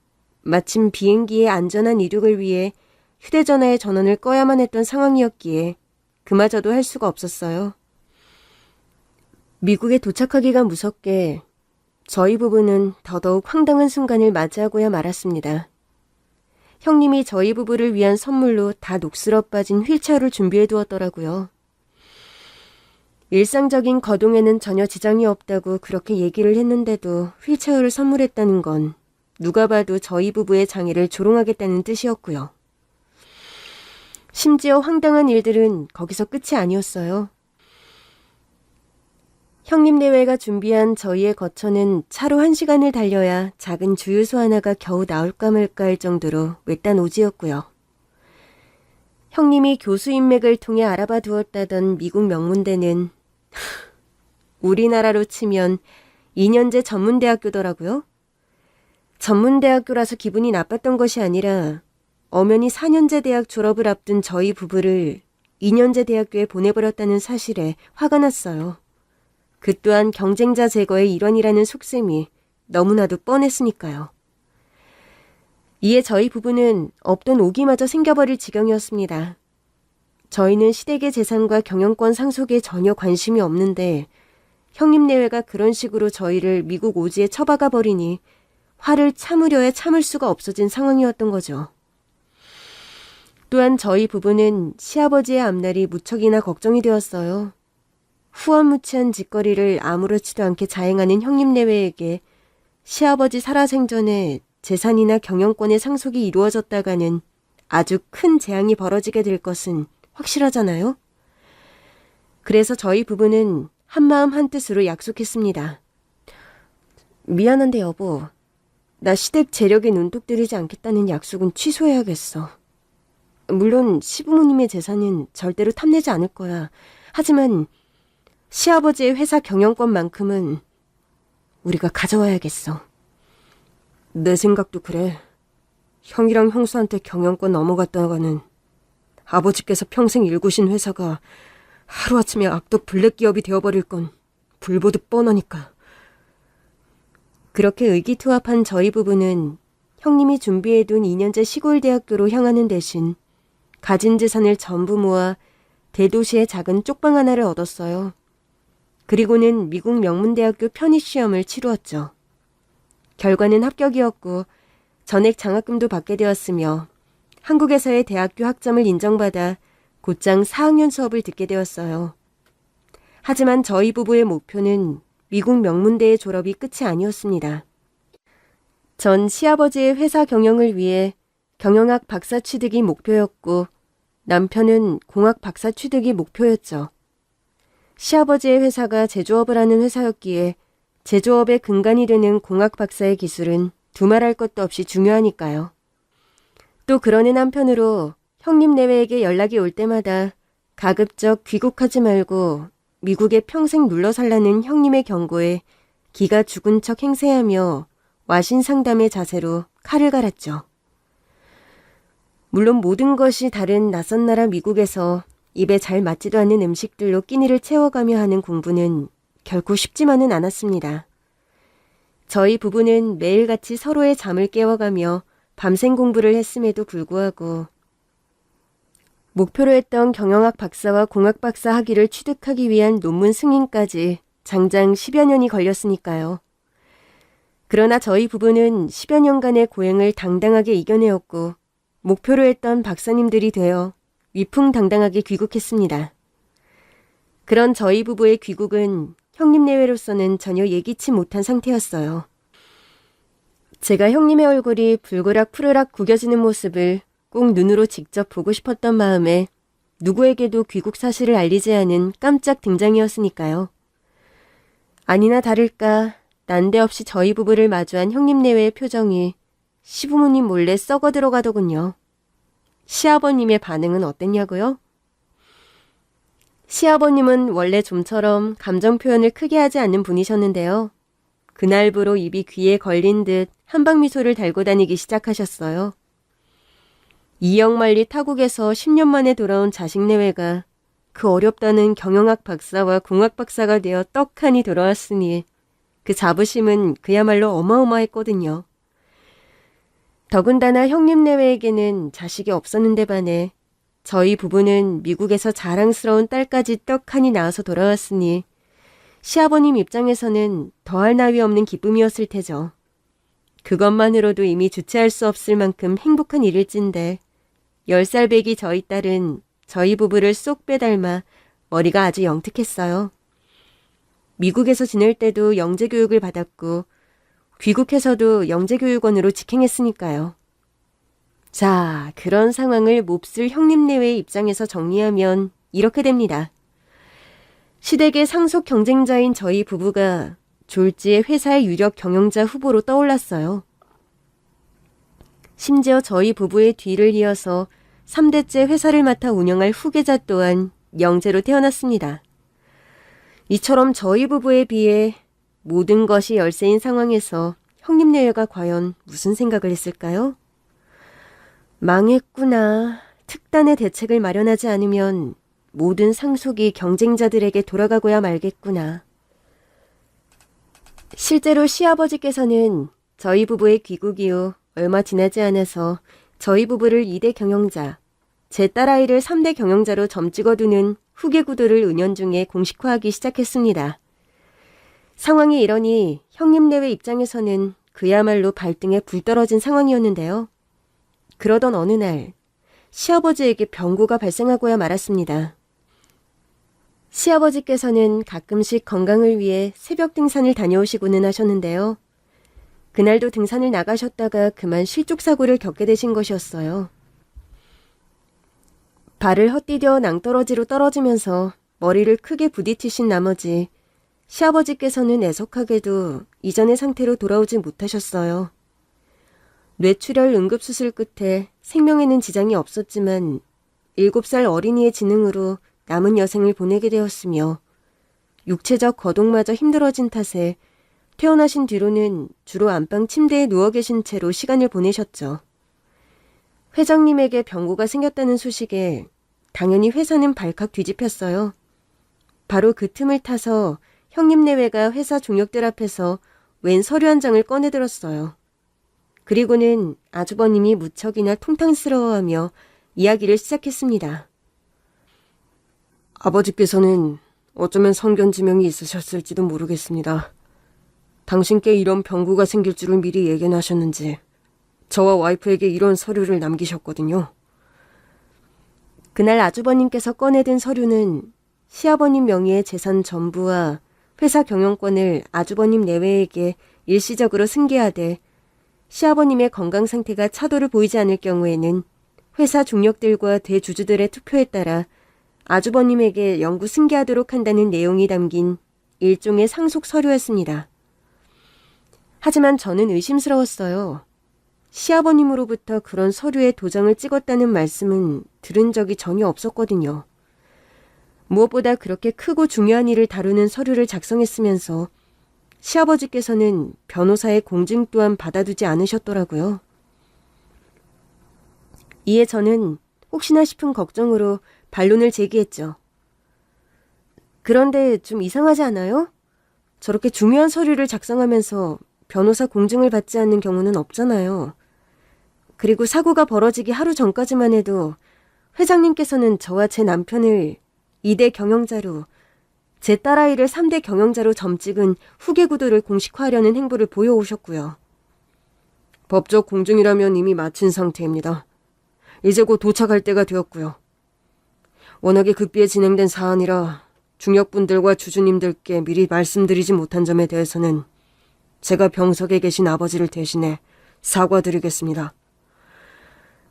마침 비행기의 안전한 이륙을 위해 휴대전화의 전원을 꺼야만 했던 상황이었기에 그마저도 할 수가 없었어요. 미국에 도착하기가 무섭게 저희 부부는 더더욱 황당한 순간을 맞이하고야 말았습니다. 형님이 저희 부부를 위한 선물로 다 녹슬어 빠진 휠체어를 준비해 두었더라고요. 일상적인 거동에는 전혀 지장이 없다고 그렇게 얘기를 했는데도 휠체어를 선물했다는 건 누가 봐도 저희 부부의 장애를 조롱하겠다는 뜻이었고요. 심지어 황당한 일들은 거기서 끝이 아니었어요. 형님 내외가 준비한 저희의 거처는 차로 1시간을 달려야 작은 주유소 하나가 겨우 나올까 말까 할 정도로 외딴 오지였고요. 형님이 교수 인맥을 통해 알아봐 두었다던 미국 명문대는 우리나라로 치면 2년제 전문대학교더라고요. 전문대학교라서 기분이 나빴던 것이 아니라 엄연히 4년제 대학 졸업을 앞둔 저희 부부를 2년제 대학교에 보내버렸다는 사실에 화가 났어요. 그 또한 경쟁자 제거의 일환이라는 속셈이 너무나도 뻔했으니까요. 이에 저희 부부는 없던 오기마저 생겨버릴 지경이었습니다. 저희는 시댁의 재산과 경영권 상속에 전혀 관심이 없는데 형님 내외가 그런 식으로 저희를 미국 오지에 처박아 버리니 화를 참으려야 참을 수가 없어진 상황이었던 거죠. 또한 저희 부부는 시아버지의 앞날이 무척이나 걱정이 되었어요. 후원무치한 짓거리를 아무렇지도 않게 자행하는 형님 내외에게 시아버지 살아생전에 재산이나 경영권의 상속이 이루어졌다가는 아주 큰 재앙이 벌어지게 될 것은 확실하잖아요. 그래서 저희 부부는 한마음 한뜻으로 약속했습니다. 미안한데 여보, 나 시댁 재력에 눈독 들이지 않겠다는 약속은 취소해야겠어. 물론 시부모님의 재산은 절대로 탐내지 않을 거야. 하지만 시아버지의 회사 경영권만큼은 우리가 가져와야겠어. 내 생각도 그래. 형이랑 형수한테 경영권 넘어갔다가는 아버지께서 평생 일구신 회사가 하루아침에 악덕 블랙 기업이 되어버릴 건 불보듯 뻔하니까. 그렇게 의기투합한 저희 부부는 형님이 준비해둔 2년제 시골대학교로 향하는 대신 가진 재산을 전부 모아 대도시의 작은 쪽방 하나를 얻었어요. 그리고는 미국 명문대학교 편입시험을 치루었죠. 결과는 합격이었고 전액 장학금도 받게 되었으며 한국에서의 대학교 학점을 인정받아 곧장 4학년 수업을 듣게 되었어요. 하지만 저희 부부의 목표는 미국 명문대의 졸업이 끝이 아니었습니다. 전 시아버지의 회사 경영을 위해 경영학 박사 취득이 목표였고 남편은 공학 박사 취득이 목표였죠. 시아버지의 회사가 제조업을 하는 회사였기에 제조업의 근간이 되는 공학 박사의 기술은 두말할 것도 없이 중요하니까요. 또 그러는 한편으로 형님 내외에게 연락이 올 때마다 가급적 귀국하지 말고 미국에 평생 눌러 살라는 형님의 경고에 기가 죽은 척 행세하며 와신상담의 자세로 칼을 갈았죠. 물론 모든 것이 다른 낯선 나라 미국에서 입에 잘 맞지도 않는 음식들로 끼니를 채워가며 하는 공부는 결코 쉽지만은 않았습니다. 저희 부부는 매일같이 서로의 잠을 깨워가며 밤샘 공부를 했음에도 불구하고 목표로 했던 경영학 박사와 공학 박사 학위를 취득하기 위한 논문 승인까지 장장 10여 년이 걸렸으니까요. 그러나 저희 부부는 10여 년간의 고행을 당당하게 이겨내었고 목표로 했던 박사님들이 되어 위풍당당하게 귀국했습니다. 그런 저희 부부의 귀국은 형님 내외로서는 전혀 예기치 못한 상태였어요. 제가 형님의 얼굴이 불그락 푸르락 구겨지는 모습을 꼭 눈으로 직접 보고 싶었던 마음에 누구에게도 귀국 사실을 알리지 않은 깜짝 등장이었으니까요. 아니나 다를까 난데없이 저희 부부를 마주한 형님 내외의 표정이 시부모님 몰래 썩어 들어가더군요. 시아버님의 반응은 어땠냐고요? 시아버님은 원래 좀처럼 감정 표현을 크게 하지 않는 분이셨는데요. 그날부로 입이 귀에 걸린 듯 한방미소를 달고 다니기 시작하셨어요. 이영만리 타국에서 10년 만에 돌아온 자식 내외가 그 어렵다는 경영학 박사와 공학 박사가 되어 떡하니 돌아왔으니 그 자부심은 그야말로 어마어마했거든요. 더군다나 형님 내외에게는 자식이 없었는데 반해 저희 부부는 미국에서 자랑스러운 딸까지 떡하니 낳아서 돌아왔으니 시아버님 입장에서는 더할 나위 없는 기쁨이었을 테죠. 그것만으로도 이미 주체할 수 없을 만큼 행복한 일일진데 10살 배기 저희 딸은 저희 부부를 쏙 빼닮아 머리가 아주 영특했어요. 미국에서 지낼 때도 영재교육을 받았고 귀국해서도 영재교육원으로 직행했으니까요. 자, 그런 상황을 몹쓸 형님 내외의 입장에서 정리하면 이렇게 됩니다. 시댁의 상속 경쟁자인 저희 부부가 졸지에 회사의 유력 경영자 후보로 떠올랐어요. 심지어 저희 부부의 뒤를 이어서 3대째 회사를 맡아 운영할 후계자 또한 영재로 태어났습니다. 이처럼 저희 부부에 비해 모든 것이 열세인 상황에서 형님 내외가 과연 무슨 생각을 했을까요? 망했구나. 특단의 대책을 마련하지 않으면 모든 상속이 경쟁자들에게 돌아가고야 말겠구나. 실제로 시아버지께서는 저희 부부의 귀국 이후 얼마 지나지 않아서 저희 부부를 2대 경영자, 제 딸아이를 3대 경영자로 점찍어두는 후계 구도를 은연중에 공식화하기 시작했습니다. 상황이 이러니 형님 내외 입장에서는 그야말로 발등에 불 떨어진 상황이었는데요. 그러던 어느 날 시아버지에게 병고가 발생하고야 말았습니다. 시아버지께서는 가끔씩 건강을 위해 새벽 등산을 다녀오시고는 하셨는데요. 그날도 등산을 나가셨다가 그만 실족사고를 겪게 되신 것이었어요. 발을 헛디뎌 낭떠러지로 떨어지면서 머리를 크게 부딪히신 나머지 시아버지께서는 애석하게도 이전의 상태로 돌아오지 못하셨어요. 뇌출혈 응급수술 끝에 생명에는 지장이 없었지만 7살 어린이의 지능으로 남은 여생을 보내게 되었으며 육체적 거동마저 힘들어진 탓에 퇴원하신 뒤로는 주로 안방 침대에 누워 계신 채로 시간을 보내셨죠. 회장님에게 병고가 생겼다는 소식에 당연히 회사는 발칵 뒤집혔어요. 바로 그 틈을 타서 형님 내외가 회사 종역들 앞에서 웬 서류 한 장을 꺼내들었어요. 그리고는 아주버님이 무척이나 통탕스러워하며 이야기를 시작했습니다. 아버지께서는 어쩌면 성견지명이 있으셨을지도 모르겠습니다. 당신께 이런 병고가 생길 줄을 미리 예견 하셨는지 저와 와이프에게 이런 서류를 남기셨거든요. 그날 아주버님께서 꺼내든 서류는 시아버님 명의의 재산 전부와 회사 경영권을 아주버님 내외에게 일시적으로 승계하되 시아버님의 건강 상태가 차도를 보이지 않을 경우에는 회사 중력들과 대주주들의 투표에 따라 아주버님에게 영구 승계하도록 한다는 내용이 담긴 일종의 상속 서류였습니다. 하지만 저는 의심스러웠어요. 시아버님으로부터 그런 서류에 도장을 찍었다는 말씀은 들은 적이 전혀 없었거든요. 무엇보다 그렇게 크고 중요한 일을 다루는 서류를 작성했으면서 시아버지께서는 변호사의 공증 또한 받아두지 않으셨더라고요. 이에 저는 혹시나 싶은 걱정으로 반론을 제기했죠. 그런데 좀 이상하지 않아요? 저렇게 중요한 서류를 작성하면서 변호사 공증을 받지 않는 경우는 없잖아요. 그리고 사고가 벌어지기 하루 전까지만 해도 회장님께서는 저와 제 남편을 2대 경영자로, 제 딸아이를 3대 경영자로 점찍은 후계 구도를 공식화하려는 행보를 보여오셨고요. 법적 공증이라면 이미 마친 상태입니다. 이제 곧 도착할 때가 되었고요. 워낙에 급비에 진행된 사안이라 중역분들과 주주님들께 미리 말씀드리지 못한 점에 대해서는 제가 병석에 계신 아버지를 대신해 사과드리겠습니다.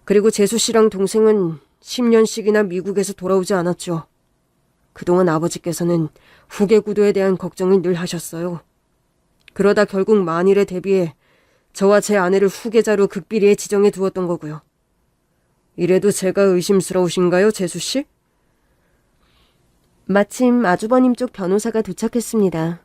그리고 재수 씨랑 동생은 10년씩이나 미국에서 돌아오지 않았죠. 그동안 아버지께서는 후계 구도에 대한 걱정을 늘 하셨어요. 그러다 결국 만일에 대비해 저와 제 아내를 후계자로 극비리에 지정해 두었던 거고요. 이래도 제가 의심스러우신가요, 재수 씨? 마침 아주버님 쪽 변호사가 도착했습니다.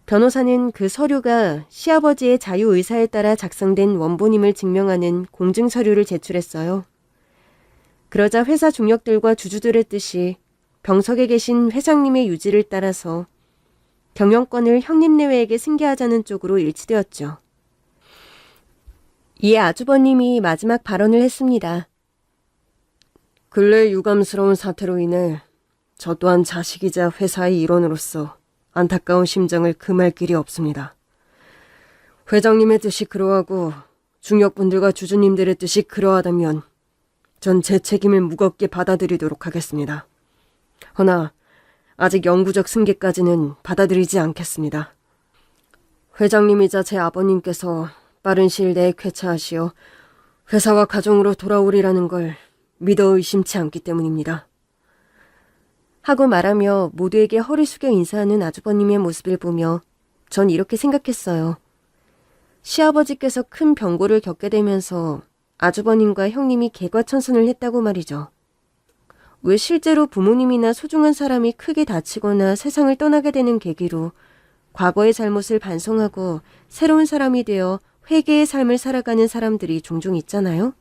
변호사는 그 서류가 시아버지의 자유의사에 따라 작성된 원본임을 증명하는 공증 서류를 제출했어요. 그러자 회사 중역들과 주주들의 뜻이 병석에 계신 회장님의 유지를 따라서 경영권을 형님 내외에게 승계하자는 쪽으로 일치되었죠. 이에 아주버님이 마지막 발언을 했습니다. 근래 유감스러운 사태로 인해 저 또한 자식이자 회사의 일원으로서 안타까운 심정을 금할 길이 없습니다. 회장님의 뜻이 그러하고 중역분들과 주주님들의 뜻이 그러하다면 전 제 책임을 무겁게 받아들이도록 하겠습니다. 허나 아직 영구적 승계까지는 받아들이지 않겠습니다. 회장님이자 제 아버님께서 빠른 시일 내에 쾌차하시어 회사와 가정으로 돌아오리라는 걸 믿어 의심치 않기 때문입니다. 하고 말하며 모두에게 허리 숙여 인사하는 아주버님의 모습을 보며 전 이렇게 생각했어요. 시아버지께서 큰 병고를 겪게 되면서 아주버님과 형님이 개과천선을 했다고 말이죠. 왜 실제로 부모님이나 소중한 사람이 크게 다치거나 세상을 떠나게 되는 계기로 과거의 잘못을 반성하고 새로운 사람이 되어 회개의 삶을 살아가는 사람들이 종종 있잖아요?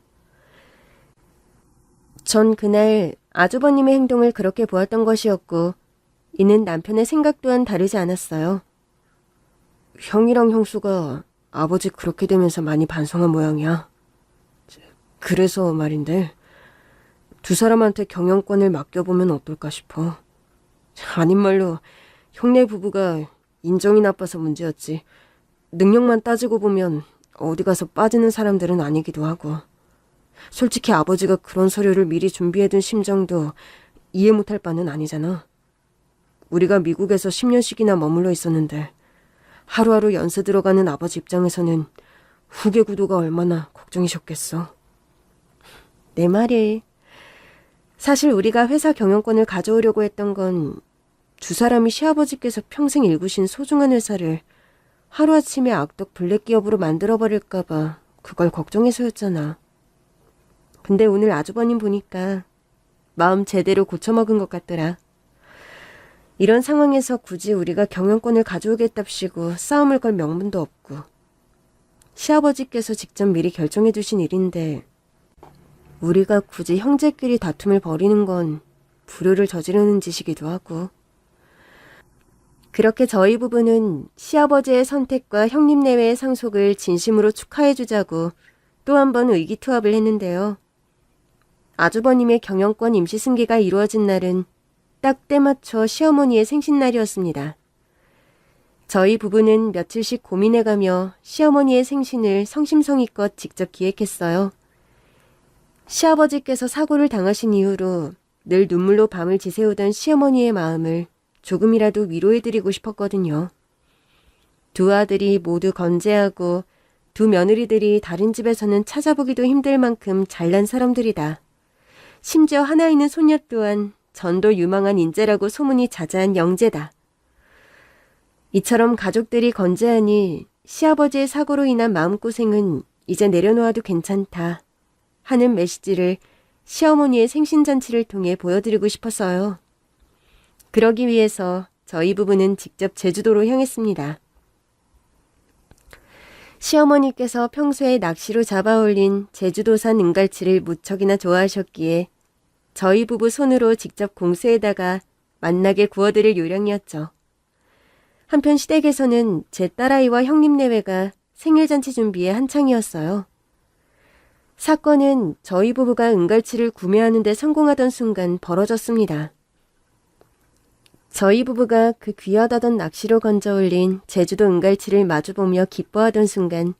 전 그날 아주버님의 행동을 그렇게 보았던 것이었고 이는 남편의 생각 또한 다르지 않았어요. 형이랑 형수가 아버지 그렇게 되면서 많이 반성한 모양이야. 그래서 말인데 두 사람한테 경영권을 맡겨보면 어떨까 싶어. 아닌 말로 형네 부부가 인정이 나빠서 문제였지. 능력만 따지고 보면 어디 가서 빠지는 사람들은 아니기도 하고. 솔직히 아버지가 그런 서류를 미리 준비해둔 심정도 이해 못할 바는 아니잖아. 우리가 미국에서 10년씩이나 머물러 있었는데 하루하루 연세 들어가는 아버지 입장에서는 후계 구도가 얼마나 걱정이셨겠어. 내 말이. 사실 우리가 회사 경영권을 가져오려고 했던 건 두 사람이 시아버지께서 평생 일구신 소중한 회사를 하루아침에 악덕 블랙 기업으로 만들어버릴까 봐 그걸 걱정해서였잖아. 근데 오늘 아주버님 보니까 마음 제대로 고쳐먹은 것 같더라. 이런 상황에서 굳이 우리가 경영권을 가져오겠답시고 싸움을 걸 명분도 없고 시아버지께서 직접 미리 결정해 두신 일인데 우리가 굳이 형제끼리 다툼을 벌이는 건 불효를 저지르는 짓이기도 하고. 그렇게 저희 부부는 시아버지의 선택과 형님 내외의 상속을 진심으로 축하해주자고 또 한 번 의기투합을 했는데요. 아주버님의 경영권 임시 승계가 이루어진 날은 딱 때맞춰 시어머니의 생신날이었습니다. 저희 부부는 며칠씩 고민해가며 시어머니의 생신을 성심성의껏 직접 기획했어요. 시아버지께서 사고를 당하신 이후로 늘 눈물로 밤을 지새우던 시어머니의 마음을 조금이라도 위로해드리고 싶었거든요. 두 아들이 모두 건재하고 두 며느리들이 다른 집에서는 찾아보기도 힘들 만큼 잘난 사람들이다. 심지어 하나 있는 손녀 또한 전도 유망한 인재라고 소문이 자자한 영재다. 이처럼 가족들이 건재하니 시아버지의 사고로 인한 마음고생은 이제 내려놓아도 괜찮다 하는 메시지를 시어머니의 생신잔치를 통해 보여드리고 싶었어요. 그러기 위해서 저희 부부는 직접 제주도로 향했습니다. 시어머니께서 평소에 낚시로 잡아올린 제주도산 은갈치를 무척이나 좋아하셨기에 저희 부부 손으로 직접 공수에다가 맛나게 구워드릴 요량이었죠. 한편 시댁에서는 제 딸아이와 형님 내외가 생일잔치 준비에 한창이었어요. 사건은 저희 부부가 은갈치를 구매하는 데 성공하던 순간 벌어졌습니다. 저희 부부가 그 귀하다던 낚시로 건져올린 제주도 은갈치를 마주보며 기뻐하던 순간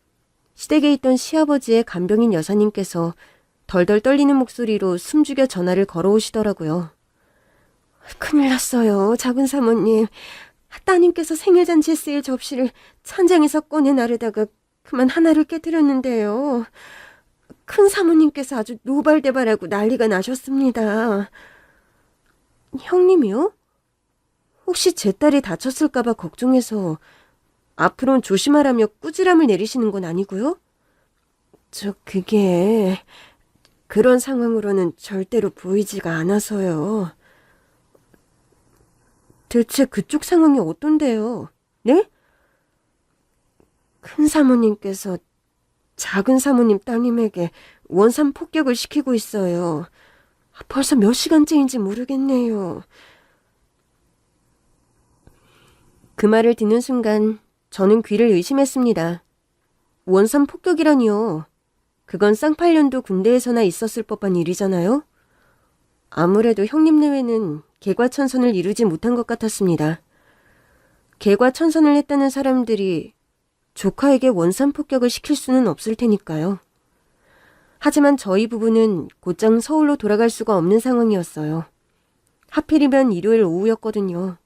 시댁에 있던 시아버지의 간병인 여사님께서 덜덜 떨리는 목소리로 숨죽여 전화를 걸어오시더라고요. 큰일 났어요, 작은 사모님. 따님께서 생일잔치에 쓰일 접시를 찬장에서 꺼내 나르다가 그만 하나를 깨뜨렸는데요. 큰 사모님께서 아주 노발대발하고 난리가 나셨습니다. 형님이요? 혹시 제 딸이 다쳤을까봐 걱정해서 앞으로는 조심하라며 꾸지람을 내리시는 건 아니고요? 그게 그런 상황으로는 절대로 보이지가 않아서요. 대체 그쪽 상황이 어떤데요? 네? 큰 사모님께서 작은 사모님 따님에게 원산 폭격을 시키고 있어요. 벌써 몇 시간째인지 모르겠네요. 그 말을 듣는 순간 저는 귀를 의심했습니다. 원산 폭격이라니요. 그건 쌍팔년도 군대에서나 있었을 법한 일이잖아요. 아무래도 형님 내외는 개과천선을 이루지 못한 것 같았습니다. 개과천선을 했다는 사람들이 조카에게 원산 폭격을 시킬 수는 없을 테니까요. 하지만 저희 부부는 곧장 서울로 돌아갈 수가 없는 상황이었어요. 하필이면 일요일 오후였거든요.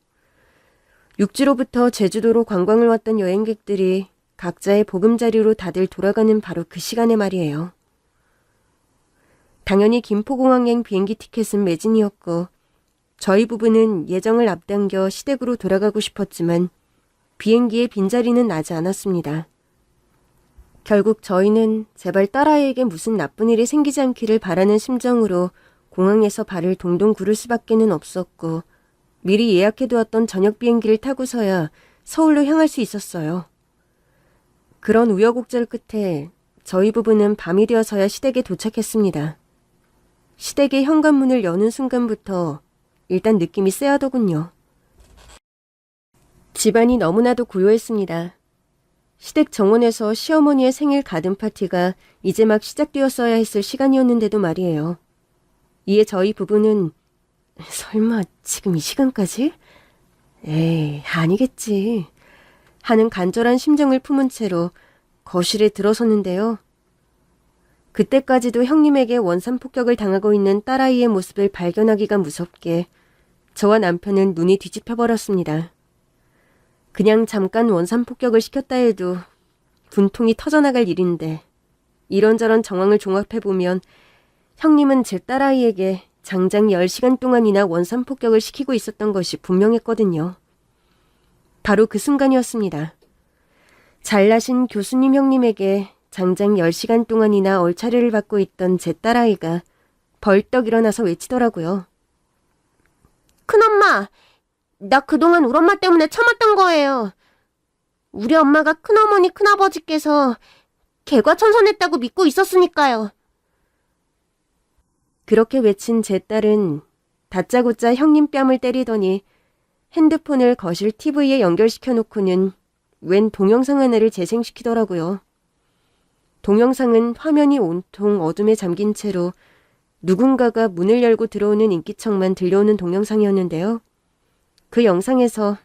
육지로부터 제주도로 관광을 왔던 여행객들이 각자의 보금자리로 다들 돌아가는 바로 그 시간에 말이에요. 당연히 김포공항행 비행기 티켓은 매진이었고 저희 부부는 예정을 앞당겨 시댁으로 돌아가고 싶었지만 비행기에 빈자리는 나지 않았습니다. 결국 저희는 제발 딸아이에게 무슨 나쁜 일이 생기지 않기를 바라는 심정으로 공항에서 발을 동동 구를 수밖에는 없었고 미리 예약해두었던 저녁 비행기를 타고서야 서울로 향할 수 있었어요. 그런 우여곡절 끝에 저희 부부는 밤이 되어서야 시댁에 도착했습니다. 시댁의 현관문을 여는 순간부터 일단 느낌이 쎄하더군요. 집안이 너무나도 고요했습니다. 시댁 정원에서 시어머니의 생일 가든 파티가 이제 막 시작되었어야 했을 시간이었는데도 말이에요. 이에 저희 부부는 설마 지금 이 시간까지? 에이, 아니겠지. 하는 간절한 심정을 품은 채로 거실에 들어섰는데요. 그때까지도 형님에게 원산 폭격을 당하고 있는 딸아이의 모습을 발견하기가 무섭게 저와 남편은 눈이 뒤집혀 버렸습니다. 그냥 잠깐 원산 폭격을 시켰다 해도 분통이 터져나갈 일인데 이런저런 정황을 종합해보면 형님은 제 딸아이에게 장장 10시간 동안이나 원산 폭격을 시키고 있었던 것이 분명했거든요. 바로 그 순간이었습니다. 잘나신 교수님 형님에게 장장 10시간 동안이나 얼차례를 받고 있던 제 딸아이가 벌떡 일어나서 외치더라고요. 큰엄마! 나 그동안 우리 엄마 때문에 참았던 거예요. 우리 엄마가 큰어머니 큰아버지께서 개과천선했다고 믿고 있었으니까요. 그렇게 외친 제 딸은 다짜고짜 형님 뺨을 때리더니 핸드폰을 거실 TV에 연결시켜 놓고는 웬 동영상 하나를 재생시키더라고요. 동영상은 화면이 온통 어둠에 잠긴 채로 누군가가 문을 열고 들어오는 인기척만 들려오는 동영상이었는데요. 그 영상에서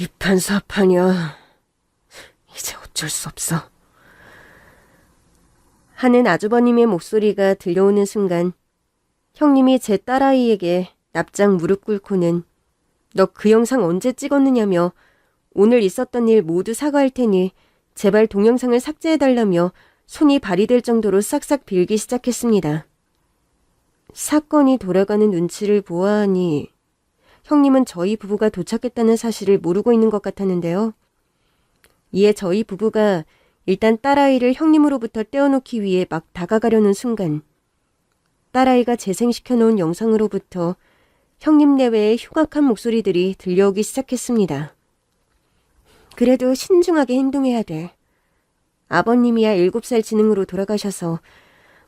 이판사판이야. 이제 어쩔 수 없어. 하는 아주버님의 목소리가 들려오는 순간 형님이 제 딸아이에게 납작 무릎 꿇고는 너 그 영상 언제 찍었느냐며 오늘 있었던 일 모두 사과할 테니 제발 동영상을 삭제해달라며 손이 발이 될 정도로 싹싹 빌기 시작했습니다. 사건이 돌아가는 눈치를 보아하니 형님은 저희 부부가 도착했다는 사실을 모르고 있는 것 같았는데요. 이에 저희 부부가 일단 딸아이를 형님으로부터 떼어놓기 위해 막 다가가려는 순간 딸아이가 재생시켜놓은 영상으로부터 형님 내외의 흉악한 목소리들이 들려오기 시작했습니다. 그래도 신중하게 행동해야 돼. 아버님이야 7살 지능으로 돌아가셔서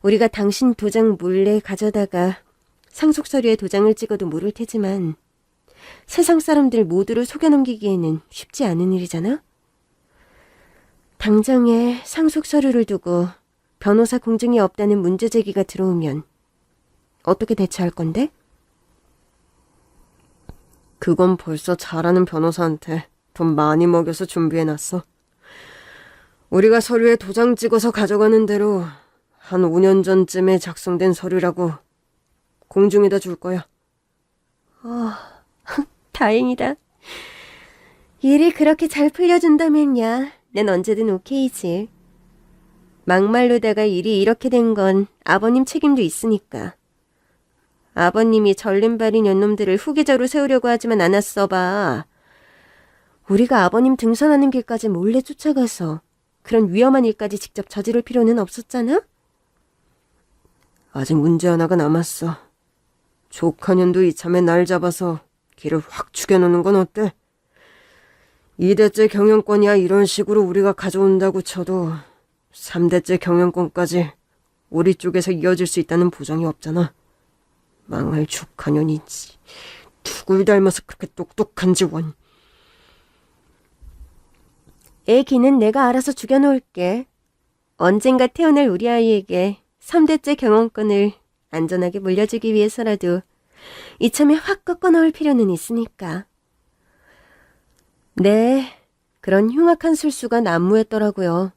우리가 당신 도장 몰래 가져다가 상속서류에 도장을 찍어도 모를 테지만 세상 사람들 모두를 속여넘기기에는 쉽지 않은 일이잖아? 당장에 상속서류를 두고 변호사 공증이 없다는 문제 제기가 들어오면 어떻게 대처할 건데? 그건 벌써 잘하는 변호사한테 돈 많이 먹여서 준비해놨어. 우리가 서류에 도장 찍어서 가져가는 대로 한 5년 전쯤에 작성된 서류라고 공중에다 줄 거야. 다행이다. 일이 그렇게 잘 풀려준다면야 난 언제든 오케이지. 막말로다가 일이 이렇게 된 건 아버님 책임도 있으니까. 아버님이 절름발인 년놈들을 후계자로 세우려고 하지만 않았어 봐. 우리가 아버님 등산하는 길까지 몰래 쫓아가서 그런 위험한 일까지 직접 저지를 필요는 없었잖아? 아직 문제 하나가 남았어. 조카년도 이참에 날 잡아서 길을 확 죽여놓는 건 어때? 2대째 경영권이야 이런 식으로 우리가 가져온다고 쳐도 3대째 경영권까지 우리 쪽에서 이어질 수 있다는 보장이 없잖아. 망할 죽한년이지. 누굴 닮아서 그렇게 똑똑한지 원. 애 기는 내가 알아서 죽여놓을게. 언젠가 태어날 우리 아이에게 3대째 경영권을 안전하게 물려주기 위해서라도 이참에 확 꺾어 넣을 필요는 있으니까. 네, 그런 흉악한 술수가 난무했더라고요.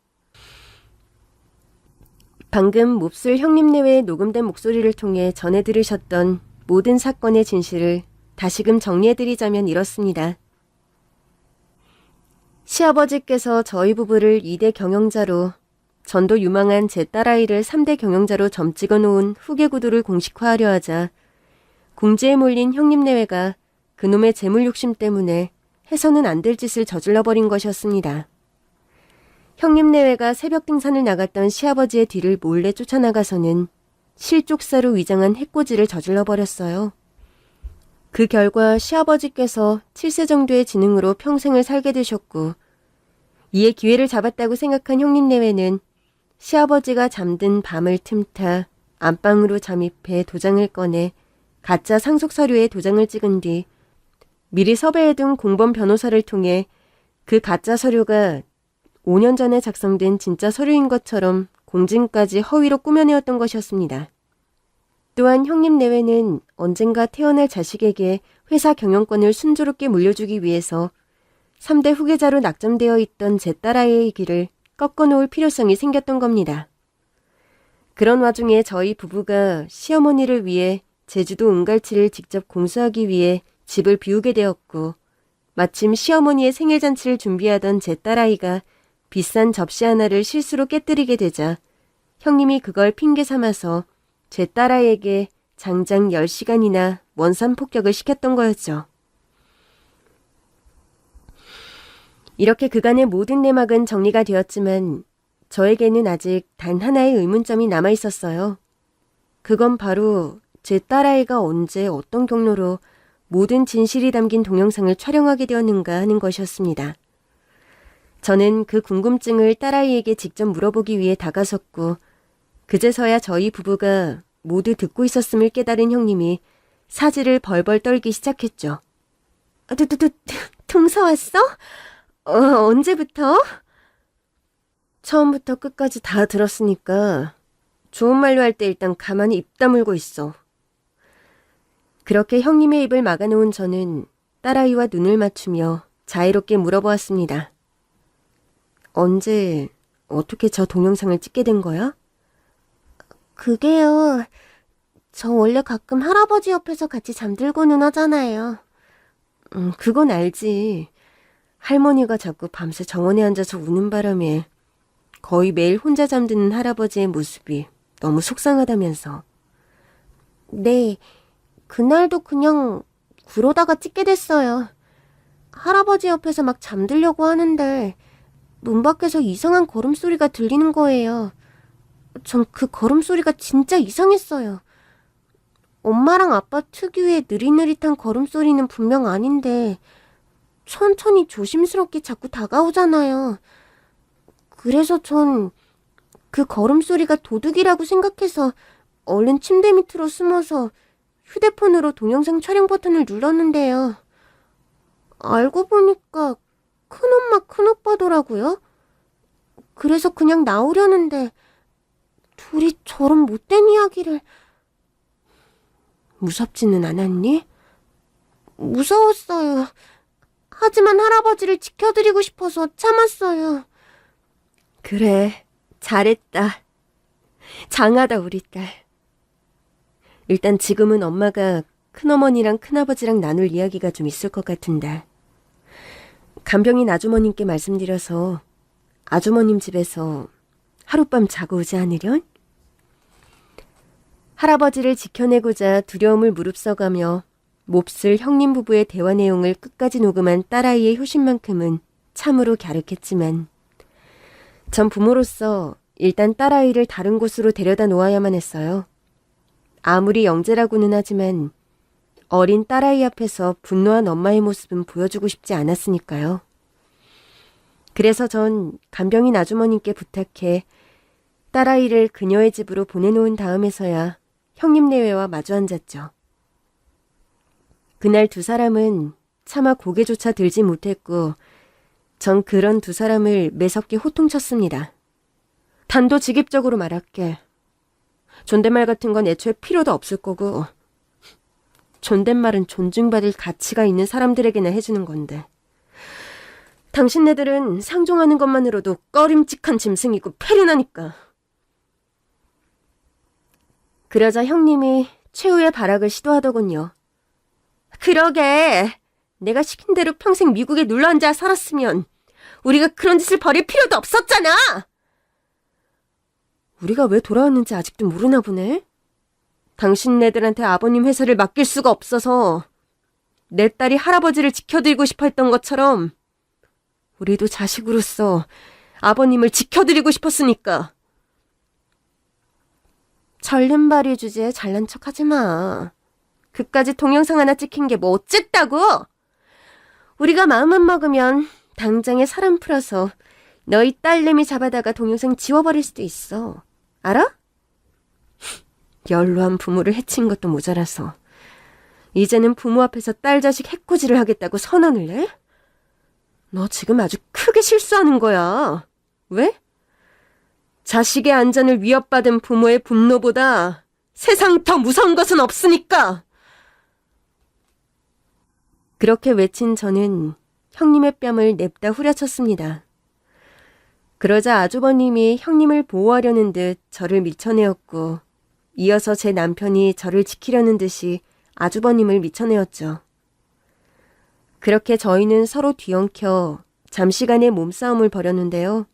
방금 몹쓸 형님 내외의 녹음된 목소리를 통해 전해 들으셨던 모든 사건의 진실을 다시금 정리해드리자면 이렇습니다. 시아버지께서 저희 부부를 2대 경영자로, 전도 유망한 제 딸아이를 3대 경영자로 점 찍어 놓은 후계 구도를 공식화하려 하자 궁지에 몰린 형님 내외가 그놈의 재물 욕심 때문에 해서는 안 될 짓을 저질러버린 것이었습니다. 형님 내외가 새벽 등산을 나갔던 시아버지의 뒤를 몰래 쫓아나가서는 실족사로 위장한 해코지를 저질러버렸어요. 그 결과 시아버지께서 7세 정도의 지능으로 평생을 살게 되셨고, 이에 기회를 잡았다고 생각한 형님 내외는 시아버지가 잠든 밤을 틈타 안방으로 잠입해 도장을 꺼내 가짜 상속 서류에 도장을 찍은 뒤 미리 섭외해둔 공범 변호사를 통해 그 가짜 서류가 5년 전에 작성된 진짜 서류인 것처럼 공증까지 허위로 꾸며내었던 것이었습니다. 또한 형님 내외는 언젠가 태어날 자식에게 회사 경영권을 순조롭게 물려주기 위해서 3대 후계자로 낙점되어 있던 제 딸아이의 길을 꺾어놓을 필요성이 생겼던 겁니다. 그런 와중에 저희 부부가 시어머니를 위해 제주도 은갈치를 직접 공수하기 위해 집을 비우게 되었고, 마침 시어머니의 생일잔치를 준비하던 제 딸아이가 비싼 접시 하나를 실수로 깨뜨리게 되자 형님이 그걸 핑계 삼아서 제 딸아이에게 장장 10시간이나 원산 폭격을 시켰던 거였죠. 이렇게 그간의 모든 내막은 정리가 되었지만 저에게는 아직 단 하나의 의문점이 남아있었어요. 그건 바로 제 딸아이가 언제 어떤 경로로 모든 진실이 담긴 동영상을 촬영하게 되었는가 하는 것이었습니다. 저는 그 궁금증을 딸아이에게 직접 물어보기 위해 다가섰고, 그제서야 저희 부부가 모두 듣고 있었음을 깨달은 형님이 사지를 벌벌 떨기 시작했죠. 동서 왔어? 언제부터? 처음부터 끝까지 다 들었으니까 좋은 말로 할 때 일단 가만히 입 다물고 있어. 그렇게 형님의 입을 막아놓은 저는 딸아이와 눈을 맞추며 자애롭게 물어보았습니다. 언제, 어떻게 저 동영상을 찍게 된 거야? 그게요. 저 원래 가끔 할아버지 옆에서 같이 잠들고는 하잖아요. 그건 알지. 할머니가 자꾸 밤새 정원에 앉아서 우는 바람에 거의 매일 혼자 잠드는 할아버지의 모습이 너무 속상하다면서. 네, 그날도 그냥 그러다가 찍게 됐어요. 할아버지 옆에서 막 잠들려고 하는데 문 밖에서 이상한 걸음소리가 들리는 거예요. 전 그 걸음소리가 진짜 이상했어요. 엄마랑 아빠 특유의 느릿느릿한 걸음소리는 분명 아닌데 천천히 조심스럽게 자꾸 다가오잖아요. 그래서 전 그 걸음소리가 도둑이라고 생각해서 얼른 침대 밑으로 숨어서 휴대폰으로 동영상 촬영 버튼을 눌렀는데요. 알고 보니까 큰엄마 큰오빠더라고요. 그래서 그냥 나오려는데 둘이 저런 못된 이야기를. 무섭지는 않았니? 무서웠어요. 하지만 할아버지를 지켜드리고 싶어서 참았어요. 그래, 잘했다. 장하다 우리 딸. 일단 지금은 엄마가 큰어머니랑 큰아버지랑 나눌 이야기가 좀 있을 것 같은데. 간병인 아주머님께 말씀드려서 아주머님 집에서 하룻밤 자고 오지 않으련? 할아버지를 지켜내고자 두려움을 무릅써가며 몹쓸 형님 부부의 대화 내용을 끝까지 녹음한 딸아이의 효심만큼은 참으로 갸륵했지만 전 부모로서 일단 딸아이를 다른 곳으로 데려다 놓아야만 했어요. 아무리 영재라고는 하지만 어린 딸아이 앞에서 분노한 엄마의 모습은 보여주고 싶지 않았으니까요. 그래서 전 간병인 아주머님께 부탁해 딸아이를 그녀의 집으로 보내놓은 다음에서야 형님 내외와 마주 앉았죠. 그날 두 사람은 차마 고개조차 들지 못했고 전 그런 두 사람을 매섭게 호통쳤습니다. 단도직입적으로 말할게. 존댓말 같은 건 애초에 필요도 없을 거고 존댓말은 존중받을 가치가 있는 사람들에게나 해주는 건데 당신네들은 상종하는 것만으로도 꺼림칙한 짐승이고 패륜하니까. 그러자 형님이 최후의 발악을 시도하더군요. 그러게 내가 시킨 대로 평생 미국에 눌러앉아 살았으면 우리가 그런 짓을 벌일 필요도 없었잖아. 우리가 왜 돌아왔는지 아직도 모르나 보네. 당신네들한테 아버님 회사를 맡길 수가 없어서 내 딸이 할아버지를 지켜드리고 싶어 했던 것처럼 우리도 자식으로서 아버님을 지켜드리고 싶었으니까. 절름발이 주제에 잘난 척하지 마. 그까지 동영상 하나 찍힌 게 뭐 어쨌다고? 우리가 마음만 먹으면 당장에 사람 풀어서 너희 딸내미 잡아다가 동영상 지워버릴 수도 있어. 알아? 연로한 부모를 해친 것도 모자라서 이제는 부모 앞에서 딸 자식 해코지를 하겠다고 선언을 해? 너 지금 아주 크게 실수하는 거야. 왜? 자식의 안전을 위협받은 부모의 분노보다 세상 더 무서운 것은 없으니까. 그렇게 외친 저는 형님의 뺨을 냅다 후려쳤습니다. 그러자 아주버님이 형님을 보호하려는 듯 저를 밀쳐내었고 이어서 제 남편이 저를 지키려는 듯이 아주버님을 밀쳐내었죠. 그렇게 저희는 서로 뒤엉켜 잠시간의 몸싸움을 벌였는데요.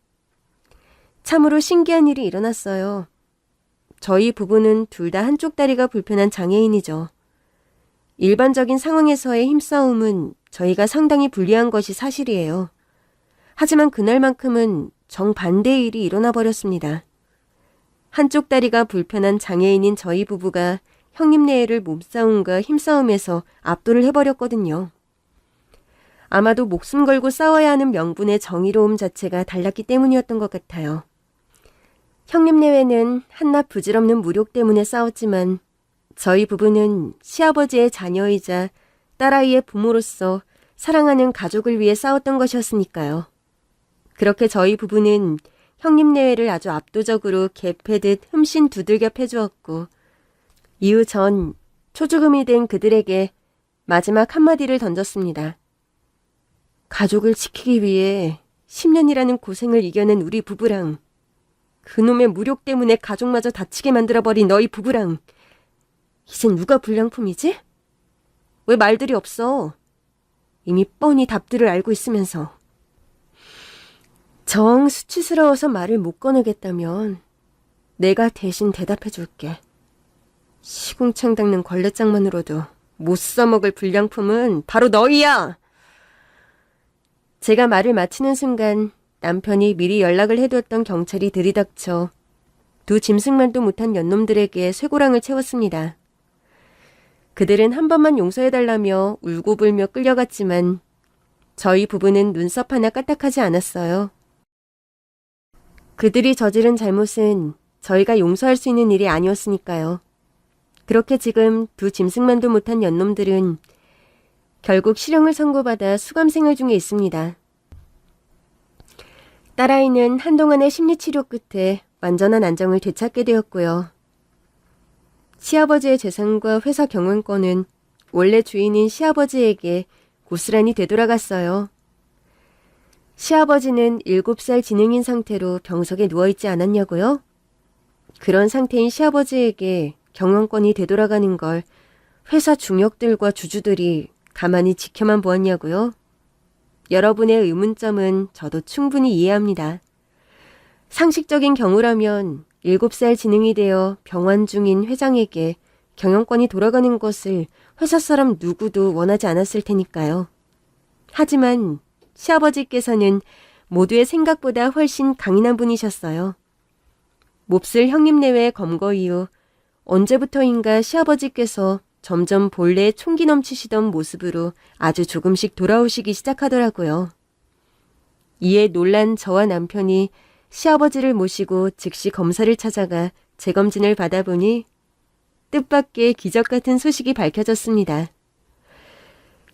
참으로 신기한 일이 일어났어요. 저희 부부는 둘 다 한쪽 다리가 불편한 장애인이죠. 일반적인 상황에서의 힘싸움은 저희가 상당히 불리한 것이 사실이에요. 하지만 그날만큼은 정반대의 일이 일어나 버렸습니다. 한쪽 다리가 불편한 장애인인 저희 부부가 형님 내외를 몸싸움과 힘싸움에서 압도를 해버렸거든요. 아마도 목숨 걸고 싸워야 하는 명분의 정의로움 자체가 달랐기 때문이었던 것 같아요. 형님 내외는 한낱 부질없는 무력 때문에 싸웠지만 저희 부부는 시아버지의 자녀이자 딸아이의 부모로서 사랑하는 가족을 위해 싸웠던 것이었으니까요. 그렇게 저희 부부는 형님 내외를 아주 압도적으로 개패듯 흠씬 두들겨 패주었고 이후 전 초죽음이 된 그들에게 마지막 한마디를 던졌습니다. 가족을 지키기 위해 10년이라는 고생을 이겨낸 우리 부부랑 그놈의 무력 때문에 가족마저 다치게 만들어버린 너희 부부랑 이젠 누가 불량품이지? 왜 말들이 없어? 이미 뻔히 답들을 알고 있으면서. 정 수치스러워서 말을 못 꺼내겠다면 내가 대신 대답해줄게. 시궁창 닦는 걸레장만으로도 못 써먹을 불량품은 바로 너희야! 제가 말을 마치는 순간 남편이 미리 연락을 해두었던 경찰이 들이닥쳐 두 짐승만도 못한 연놈들에게 쇠고랑을 채웠습니다. 그들은 한 번만 용서해달라며 울고불며 끌려갔지만 저희 부부는 눈썹 하나 까딱하지 않았어요. 그들이 저지른 잘못은 저희가 용서할 수 있는 일이 아니었으니까요. 그렇게 지금 두 짐승만도 못한 연놈들은 결국 실형을 선고받아 수감생활 중에 있습니다. 딸아이는 한동안의 심리치료 끝에 완전한 안정을 되찾게 되었고요. 시아버지의 재산과 회사 경영권은 원래 주인인 시아버지에게 고스란히 되돌아갔어요. 시아버지는 7살 지능인 상태로 병석에 누워있지 않았냐고요? 그런 상태인 시아버지에게 경영권이 되돌아가는 걸 회사 중역들과 주주들이 가만히 지켜만 보았냐고요? 여러분의 의문점은 저도 충분히 이해합니다. 상식적인 경우라면 7살 지능이 되어 병환 중인 회장에게 경영권이 돌아가는 것을 회사 사람 누구도 원하지 않았을 테니까요. 하지만 시아버지께서는 모두의 생각보다 훨씬 강인한 분이셨어요. 몹쓸 형님 내외의 검거 이후 언제부터인가 시아버지께서 점점 본래 총기 넘치시던 모습으로 아주 조금씩 돌아오시기 시작하더라고요. 이에 놀란 저와 남편이 시아버지를 모시고 즉시 검사를 찾아가 재검진을 받아보니 뜻밖의 기적 같은 소식이 밝혀졌습니다.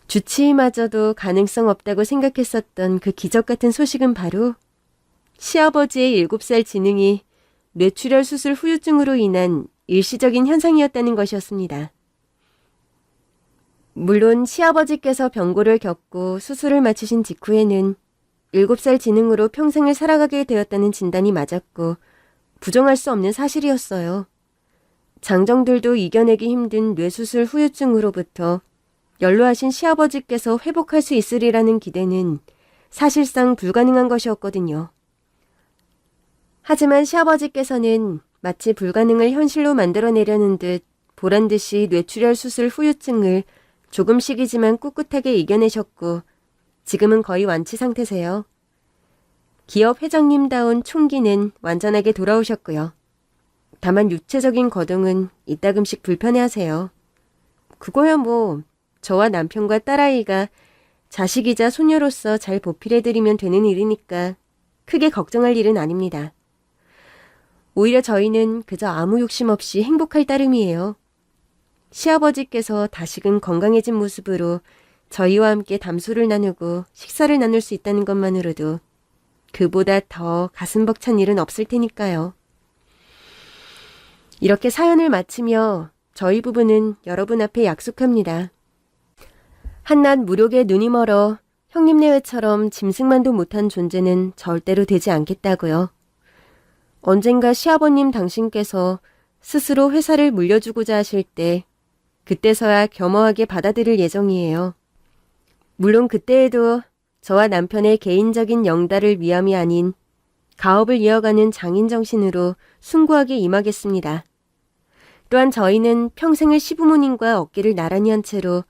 주치의마저도 가능성 없다고 생각했었던 그 기적 같은 소식은 바로 시아버지의 7살 지능이 뇌출혈 수술 후유증으로 인한 일시적인 현상이었다는 것이었습니다. 물론 시아버지께서 병고를 겪고 수술을 마치신 직후에는 7살 지능으로 평생을 살아가게 되었다는 진단이 맞았고 부정할 수 없는 사실이었어요. 장정들도 이겨내기 힘든 뇌수술 후유증으로부터 연로하신 시아버지께서 회복할 수 있으리라는 기대는 사실상 불가능한 것이었거든요. 하지만 시아버지께서는 마치 불가능을 현실로 만들어내려는 듯 보란듯이 뇌출혈 수술 후유증을 조금씩이지만 꿋꿋하게 이겨내셨고 지금은 거의 완치 상태세요. 기업 회장님다운 총기는 완전하게 돌아오셨고요. 다만 육체적인 거동은 이따금씩 불편해하세요. 그거야 뭐 저와 남편과 딸아이가 자식이자 소녀로서 잘 보필해드리면 되는 일이니까 크게 걱정할 일은 아닙니다. 오히려 저희는 그저 아무 욕심 없이 행복할 따름이에요. 시아버지께서 다시금 건강해진 모습으로 저희와 함께 담소를 나누고 식사를 나눌 수 있다는 것만으로도 그보다 더 가슴 벅찬 일은 없을 테니까요. 이렇게 사연을 마치며 저희 부부는 여러분 앞에 약속합니다. 한낱 무력에 눈이 멀어 형님네회처럼 짐승만도 못한 존재는 절대로 되지 않겠다고요. 언젠가 시아버님 당신께서 스스로 회사를 물려주고자 하실 때 그때서야 겸허하게 받아들일 예정이에요. 물론 그때에도 저와 남편의 개인적인 영달을 위함이 아닌 가업을 이어가는 장인 정신으로 숭고하게 임하겠습니다. 또한 저희는 평생을 시부모님과 어깨를 나란히 한 채로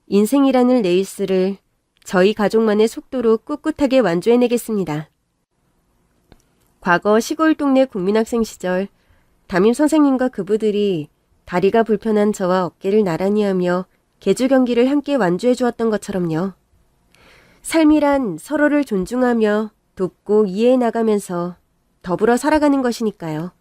인생이라는 레이스를 저희 가족만의 속도로 꿋꿋하게 완주해내겠습니다. 과거 시골 동네 국민학생 시절 담임 선생님과 그부들이 다리가 불편한 저와 어깨를 나란히 하며 계주 경기를 함께 완주해 주었던 것처럼요. 삶이란 서로를 존중하며 돕고 이해해 나가면서 더불어 살아가는 것이니까요.